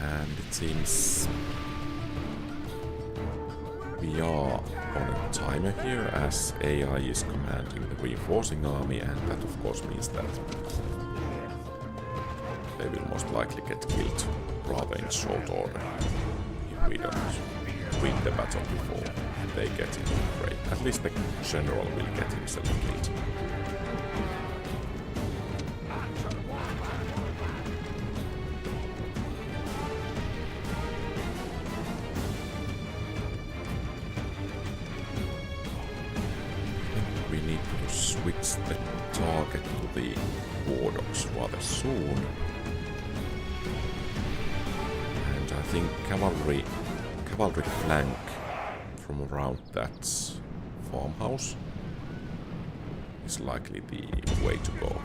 And it seems we are on a timer here as AI is commanding the reinforcing army, and that of course means that they will most likely get killed rather in short order if we don't win the battle before they get into the fray. At least the general will get himself killed. We need to switch the target to the war dogs rather soon. And I think cavalry flank from around that farmhouse is likely the way to go.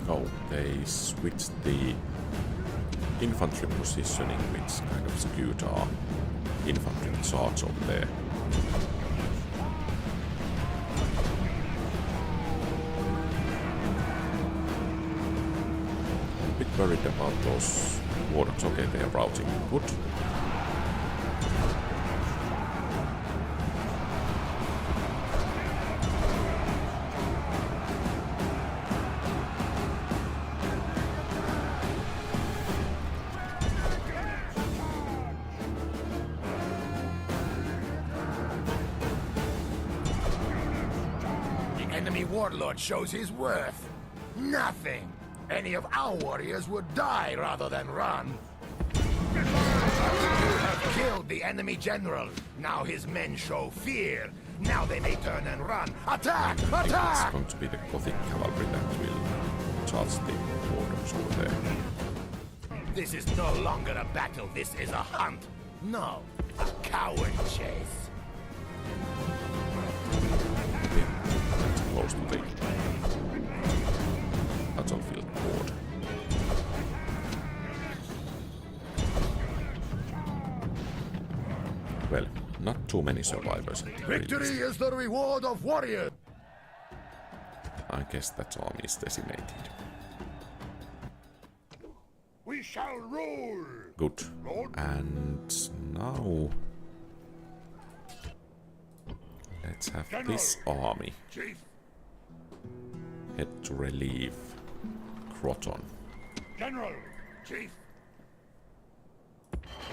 Oh, they switched the infantry positioning, which kind of skewed our infantry charge over there. I'm a bit worried about those wardens. Okay, they are routing good. Enemy warlord shows his worth. Nothing. Any of our warriors would die rather than run. You have killed the enemy general. Now his men show fear. Now they may turn and run. Attack! I think it's Attack! going to be the Gothic cavalry that will charge the wardens over there. This is no longer a battle. This is a hunt. No, a coward chase. That's close to the battlefield board. Well, not too many survivors at the very Victory least. is the reward of warriors. I guess that army is decimated. We shall rule! Good. And now let's have this army Chief! head to relieve Croton. General! Chief!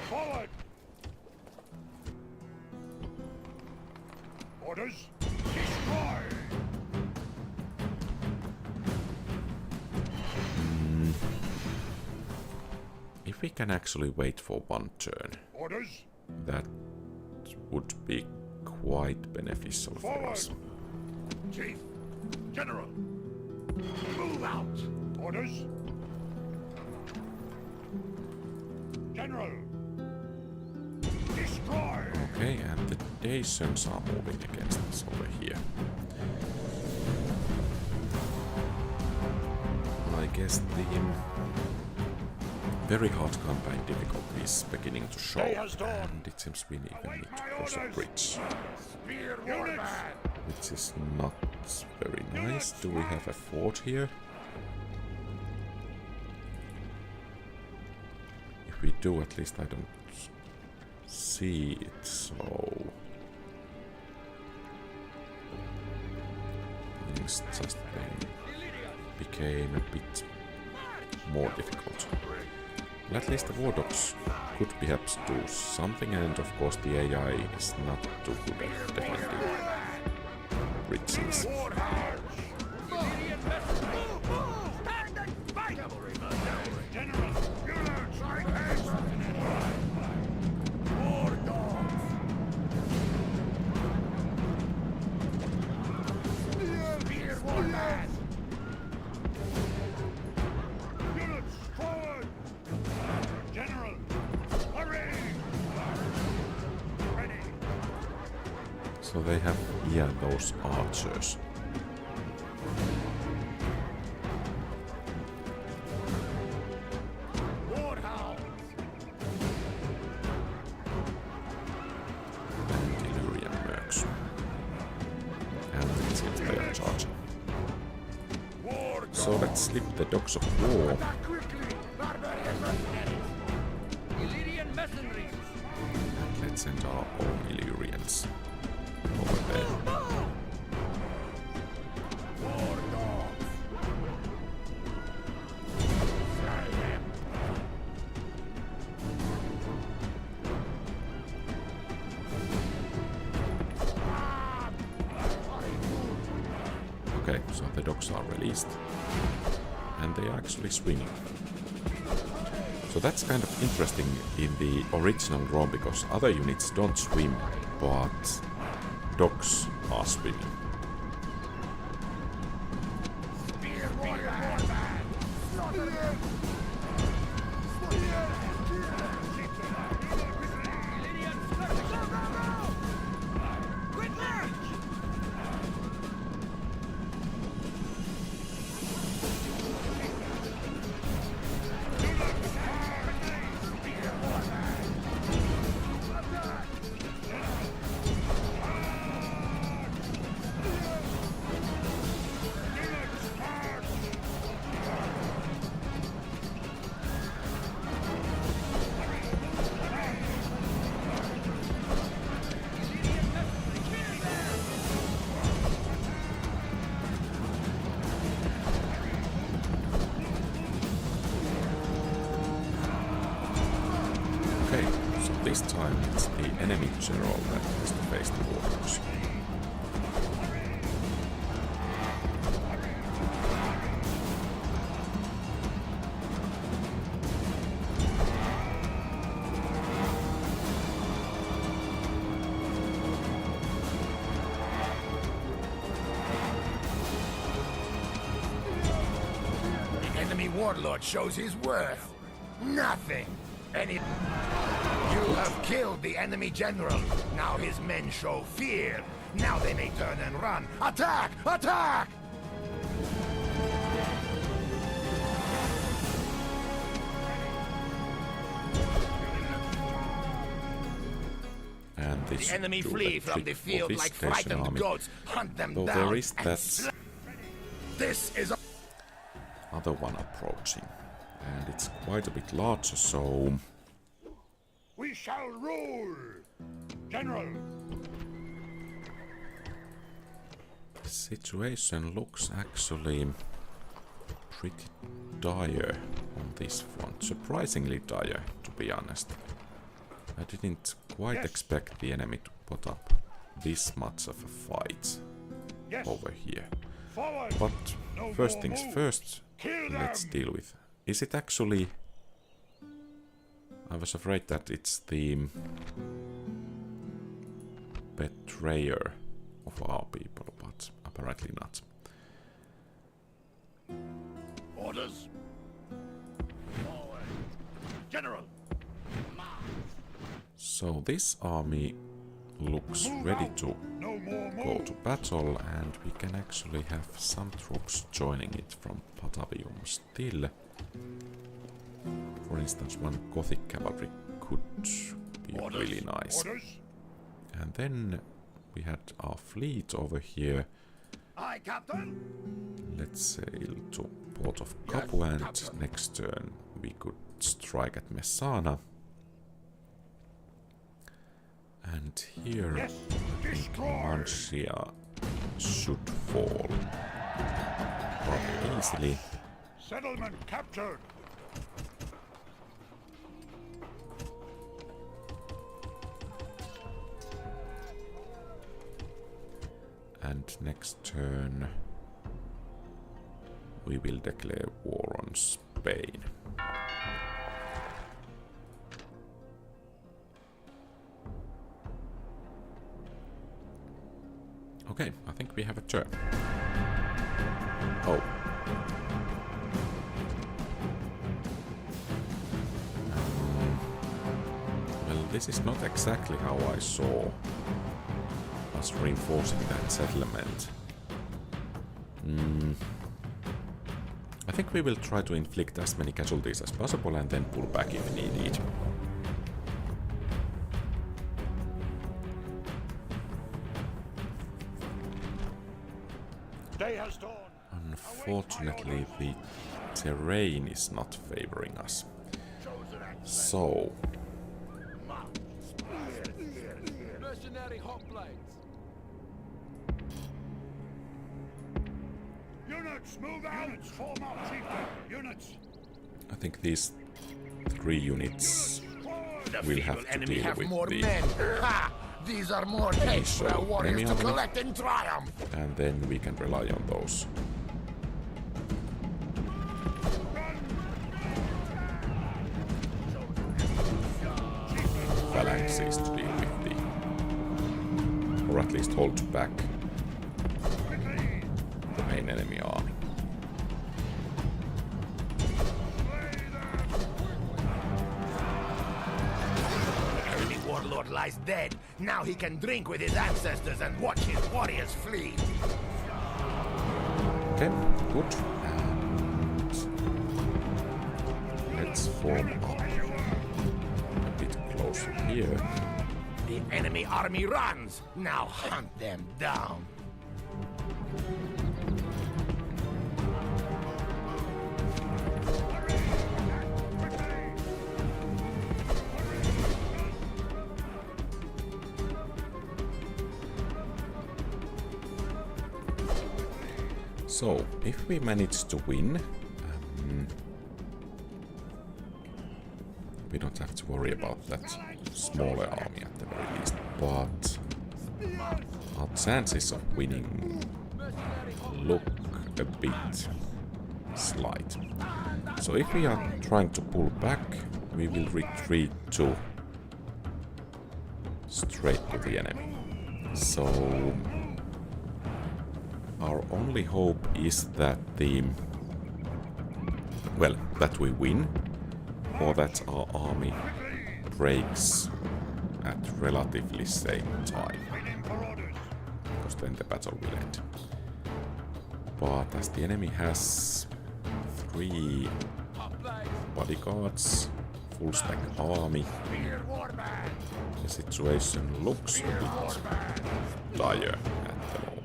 Forward! Orders! Destroy! If we can actually wait for one turn, Orders! that would be quite beneficial for Forward! us. Chief! General! Move out! Orders! General! Destroy! Okay, and the Dacians are moving against us over here. I guess the very hard campaign difficulty is beginning to show, Day has dawned. and it seems we even need to cross a bridge, Spear warband. which is not very nice. Do we have a fort here? If we do, at least I don't see it, so things just became a bit more difficult. But at least the war dogs could perhaps do something, and of course the AI is not too good at defending bridges. So they have, yeah, those archers. And Illyrian mercs. And it seems they are charging. So let's slip the dogs of war. And let's send our own Illyrians over there. Okay, so the dogs are released. And they are actually swinging. So that's kind of interesting in the original ROM, because other units don't swim, but dogs are swimming. This time it's the enemy general that has to face the warlords. The enemy warlord shows his worth. Nothing. You have killed the enemy general. Now his men show fear. Now they may turn and run. Attack! Attack! And this the enemy flee from the field like frightened army. goats. Hunt them Though down. there is that This is a other one approaching, and it's quite a bit larger, so We shall rule, General. the situation looks actually pretty dire on this front. Surprisingly dire, to be honest. I didn't quite expect the enemy to put up this much of a fight over here. Forward. But No first more things moves. first, Kill let's them. deal with. Is it actually... I was afraid that it's the betrayer of our people, but apparently not. Orders. Forward. General. So this army looks ready to No more go moves. to battle, and we can actually have some troops joining it from Patavium still. For instance, one Gothic cavalry could be really nice. Orders. And then we had our fleet over here. Aye, Captain. Let's sail to Port of Capu, and next turn we could strike at Messana. And here Yes, destroy. Mancia should fall rather easily. Settlement captured. And next turn we will declare war on Spain. Okay, I think we have a turn. Oh. Well, this is not exactly how I saw us reinforcing that settlement. I think we will try to inflict as many casualties as possible and then pull back if needed. Day has dawned. Unfortunately, the terrain is not favoring us. So, Mercenary hot blades. Units, move out! Units, form up, chieftain! Units! I think these 3 units The will feeble have to enemy deal have with more the... men. Ha! These are more days for our So, warriors enemy to army. collect in triumph. And then we can rely on those. Phalanxes to deal with the... or at least hold back the main enemy army. The enemy warlord lies dead. Now he can drink with his ancestors and watch his warriors flee. Okay, good. And let's form up a bit closer here. The enemy army runs. Now hunt them down. So, if we manage to win, we don't have to worry about that smaller army at the very least, but our chances of winning look a bit slight. So if we are trying to pull back, we will retreat to straight to the enemy. So our only hope is that that we win, or that our army breaks at relatively same time, because then the battle will end. But as the enemy has 3 bodyguards, full stack army, the situation looks a bit dire at the moment.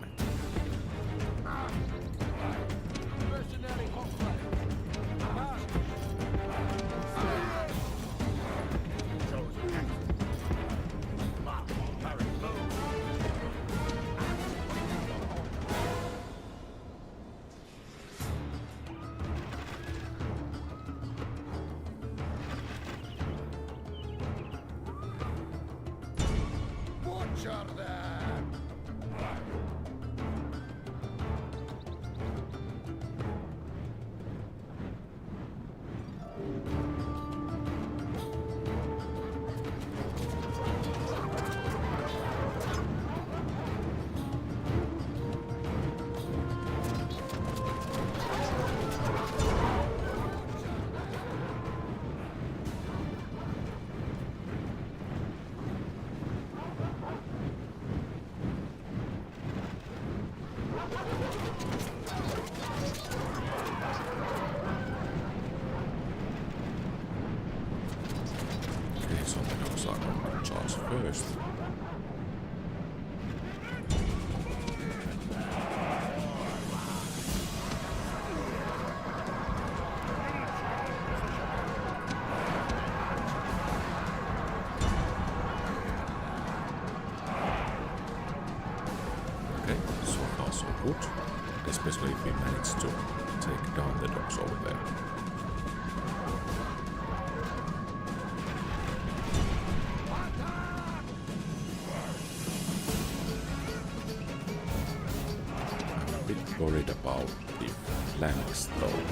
Okay, so far so good. Especially if we manage to take down the dogs over there. I'm a bit worried about the flanks though.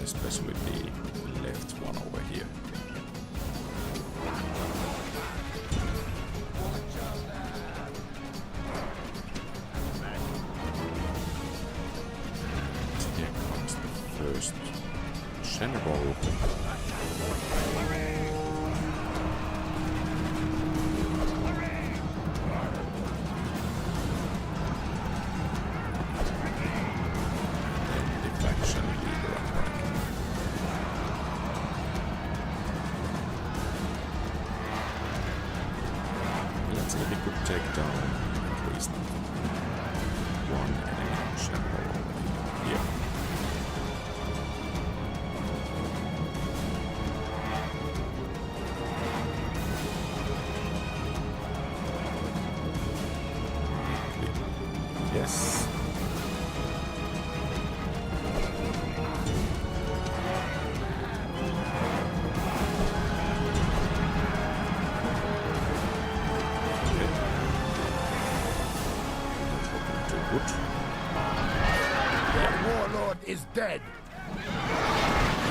Especially the left one over here. First general. And the faction leader attacking. Let's see if we could take down at least one enemy general over here. Yes. Okay. Not looking too good. Their warlord is dead.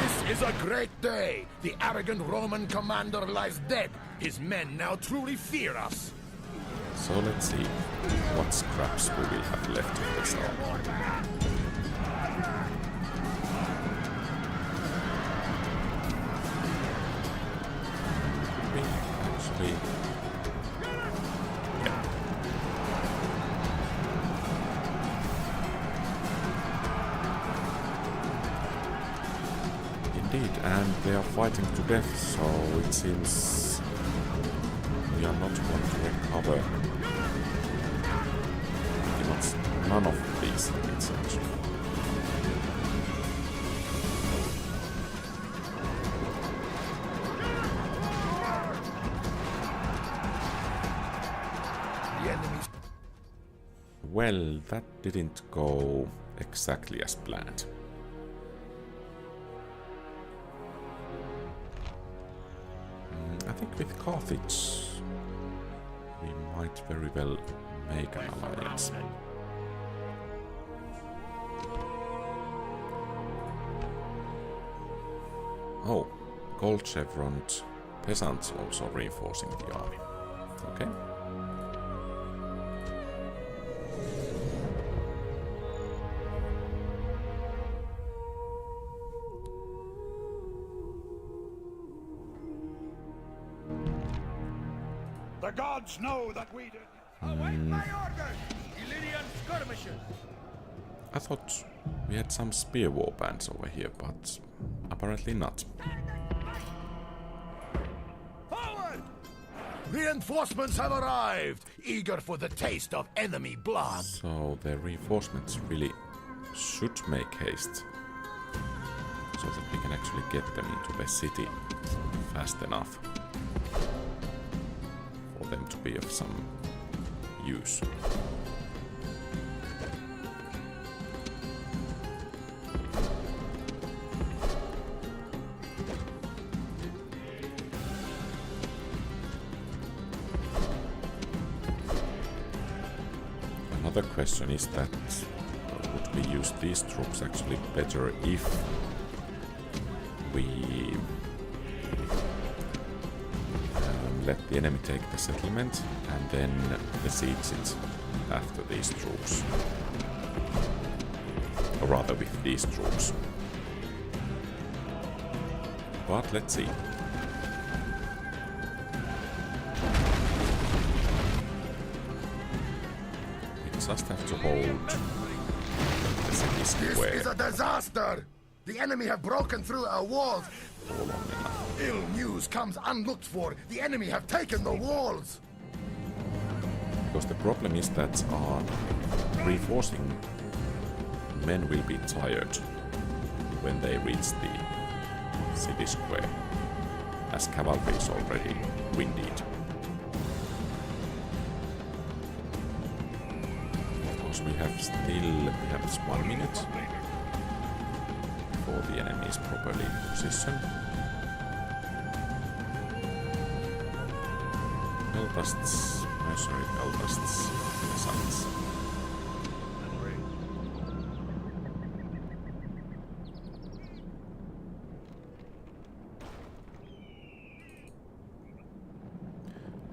This is a great day. The arrogant Roman commander lies dead. His men now truly fear us. So let's see what scraps we will have left in this army. Actually, yeah. Indeed, and they are fighting to death, so it seems we are not going to recover pretty much none of these units actually. The enemy's Well, that didn't go exactly as planned. I think with Carthage we might very well make an alliance. Oh, gold chevroned peasants also reinforcing the army. Okay. The gods know that we did. Await my orders, Illyrian skirmishers. I thought we had some spear war bands over here, but apparently not. Forward! reinforcements have arrived, eager for the taste of enemy blood. So the reinforcements really should make haste, so that we can actually get them into the city fast enough for them to be of some use. Another question is that would we use these troops actually better if we let the enemy take the settlement and then besiege it after these troops, or rather with these troops. But let's see. We just have to hold the city This square is a disaster! The enemy have broken through our walls. for long enough. Ill news comes unlooked for. The enemy have taken the walls. Because the problem is that reinforcing men will be tired when they reach the city square, as cavalry is already winded. because we have just 1 minute before the enemy is properly in position. Peltasts, mercenary peltasts, peasants.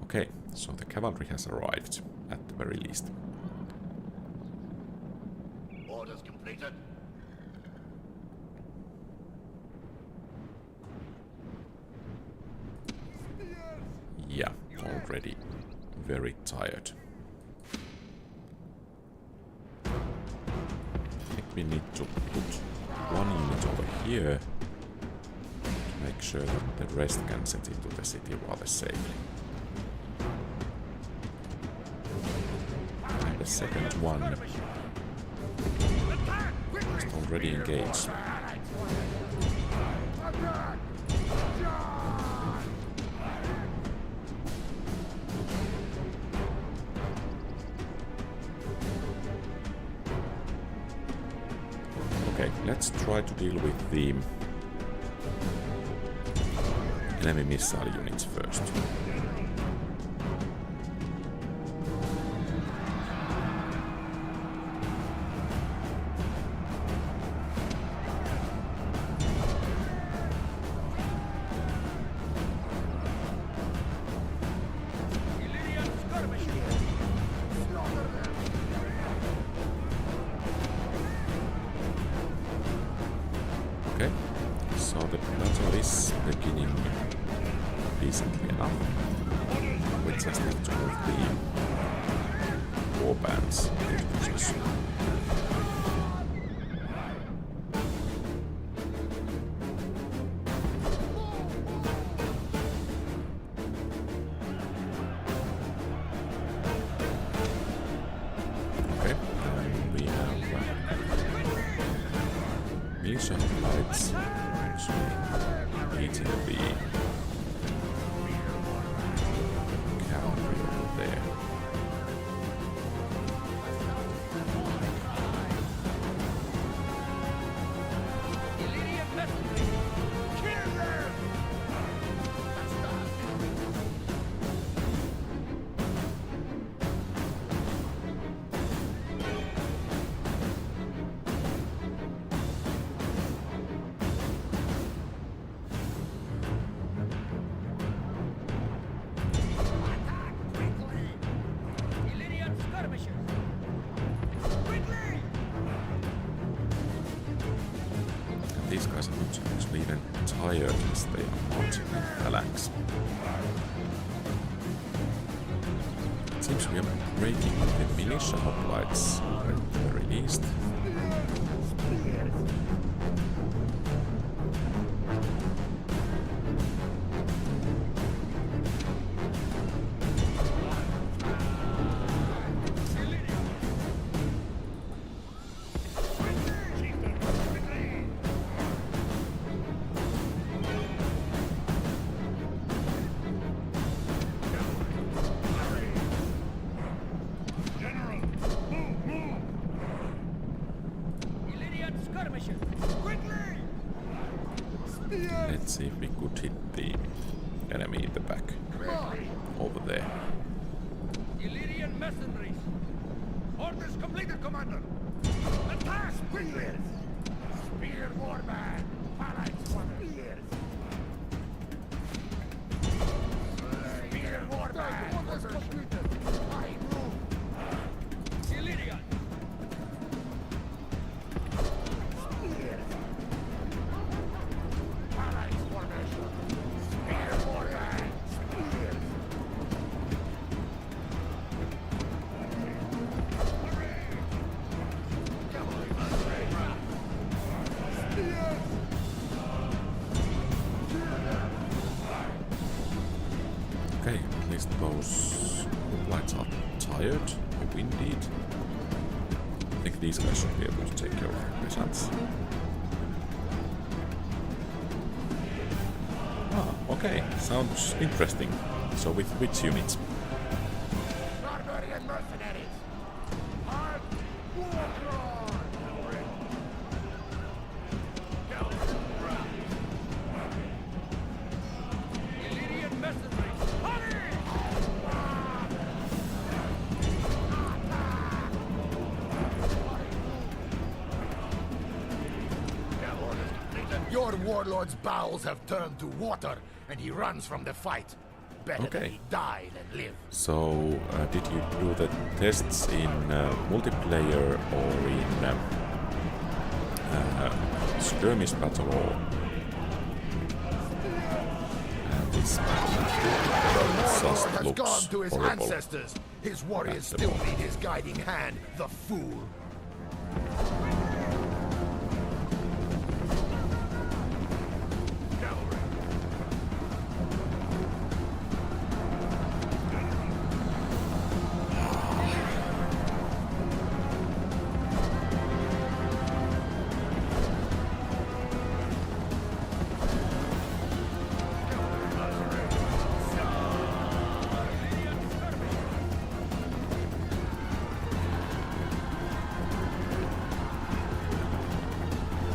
Okay, so the cavalry has arrived, at the very least. Orders completed. Yeah, already very tired. I think we need to put 1 unit over here to make sure that the rest can set into the city rather safely. And the second one is already engaged. Okay, let's try to deal with the enemy missile units first. Okay, so the battle is beginning decently enough. We just have to move the war bands into position. Okay, and we have militia lights actually meeting the cavalry over there. These guys are not actually even tired as they are not in phalanx. It seems we are breaking the militia hoplites at the very least. Let's see if we could hit the enemy in the back. Over there. Illyrian mercenaries. Orders completed, Commander. Attack! Spears! Spear warband! Phalanx spears! Spear warband! Orders completed! I move! Illyrian. Spears! Phalanx formation! Spear warband! Spears! Okay, at least those hoplites are tired or winded. I think these guys should be able to take care of the peasants. Ah, okay, sounds interesting. So with which units? Barbarian mercenaries! Armed Your warlord's bowels have turned to water, and he runs from the fight. Better that he die than live. So, did you do the tests in multiplayer or in skirmish battle? Or and this just has looks gone to his horrible. ancestors. His warriors still need his guiding hand, the fool.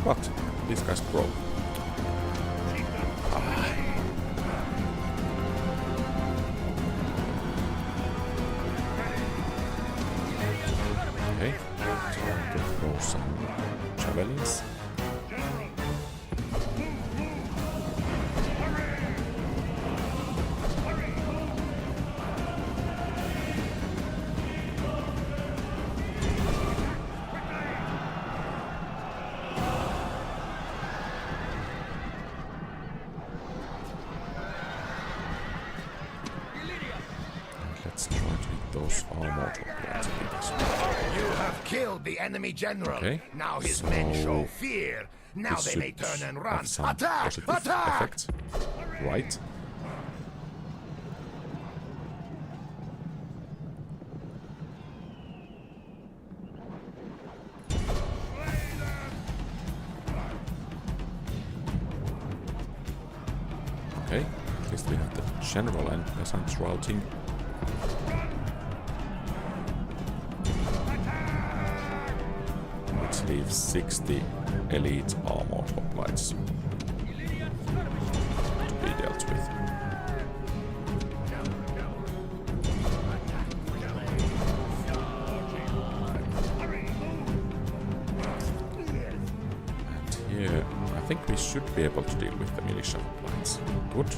What? These guys broke. Okay, time to throw some javelins. Let's try to hit those armor droplets. You have killed the enemy general. Okay, Now his so men show fear. Now this they may should turn and have run. some Attack! positive Attack! effects. Right. Okay, at least we have the general and peasants routing. Which leaves 60 elite armor hoplites to be dealt with. And here, I think we should be able to deal with the militia hoplites. Good.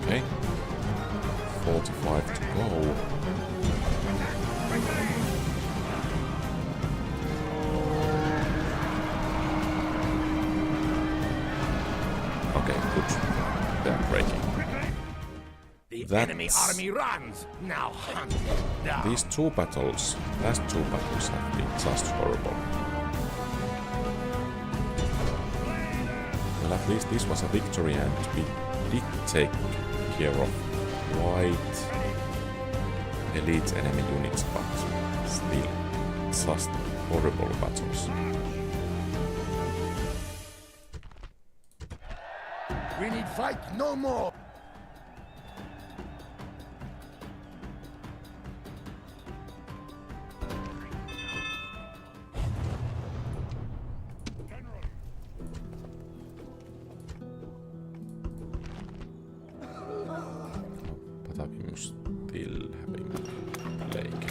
Okay. 45 to go. Okay, good. They're breaking. The enemy army runs. Now hunt them down. These two battles, last two battles have been just horrible. Well, at least this was a victory and we did take care of quite elite enemy units, but still just horrible battles. We need fight no more. But I'm still having lake.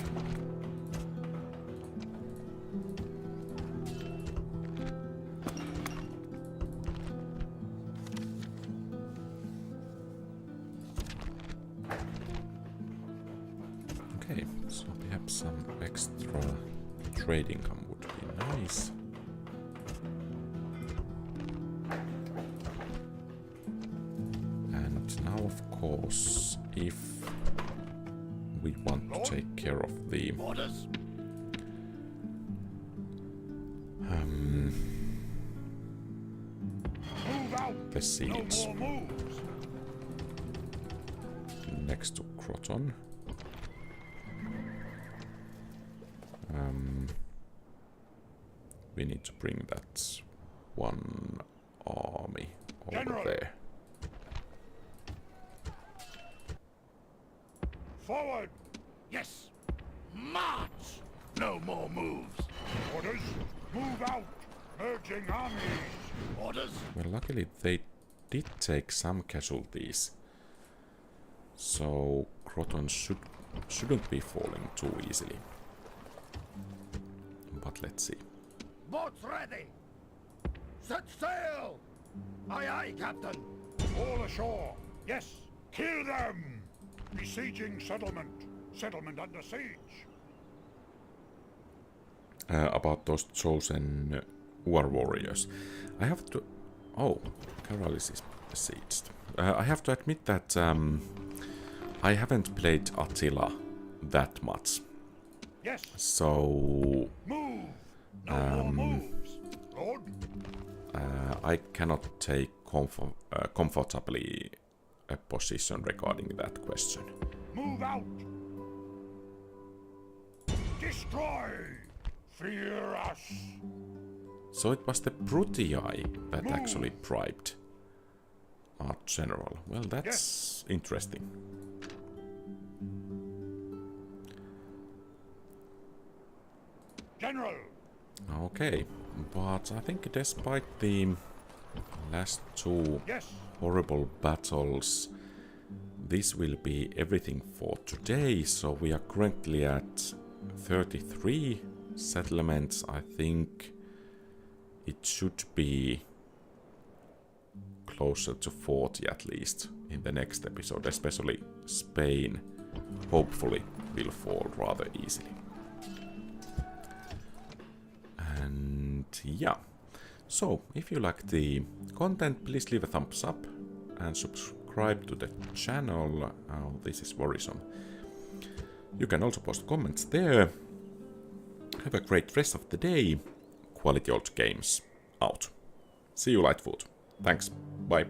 Okay, so perhaps some extra trade income would be nice. And now, of course, if we want to take care of the Orders. Move out. the seeds No more moves. next to Croton. We need to bring that one army over General. there. Forward. Yes. March. No more moves. Orders. Move out. Merging armies. Orders. Well, luckily they did take some casualties, so Croton shouldn't be falling too easily. But let's see. Boats ready. Set sail. Aye, aye, Captain. All ashore. Yes. Kill them. Besieging settlement. Settlement under siege. About those chosen war warriors, I have to. Oh, Karalis is besieged. I have to admit that I haven't played Attila that much, Yes. so Move. No more moves. Lord. I cannot take comfortably a position regarding that question. Move out. Destroy. Fear us. So it was the Brutii that actually bribed our general. Well, that's interesting. General. Okay, but I think despite the last two Yes. horrible battles, this will be everything for today. So we are currently at 33 settlements. I think it should be closer to 40 at least in the next episode, especially Spain hopefully will fall rather easily. And yeah, so if you like the content, please leave a thumbs up and subscribe to the channel. Oh, this is worrisome. You can also post comments there. Have a great rest of the day. QualityOldGames out. See you, Lightfoot. Thanks. Bye.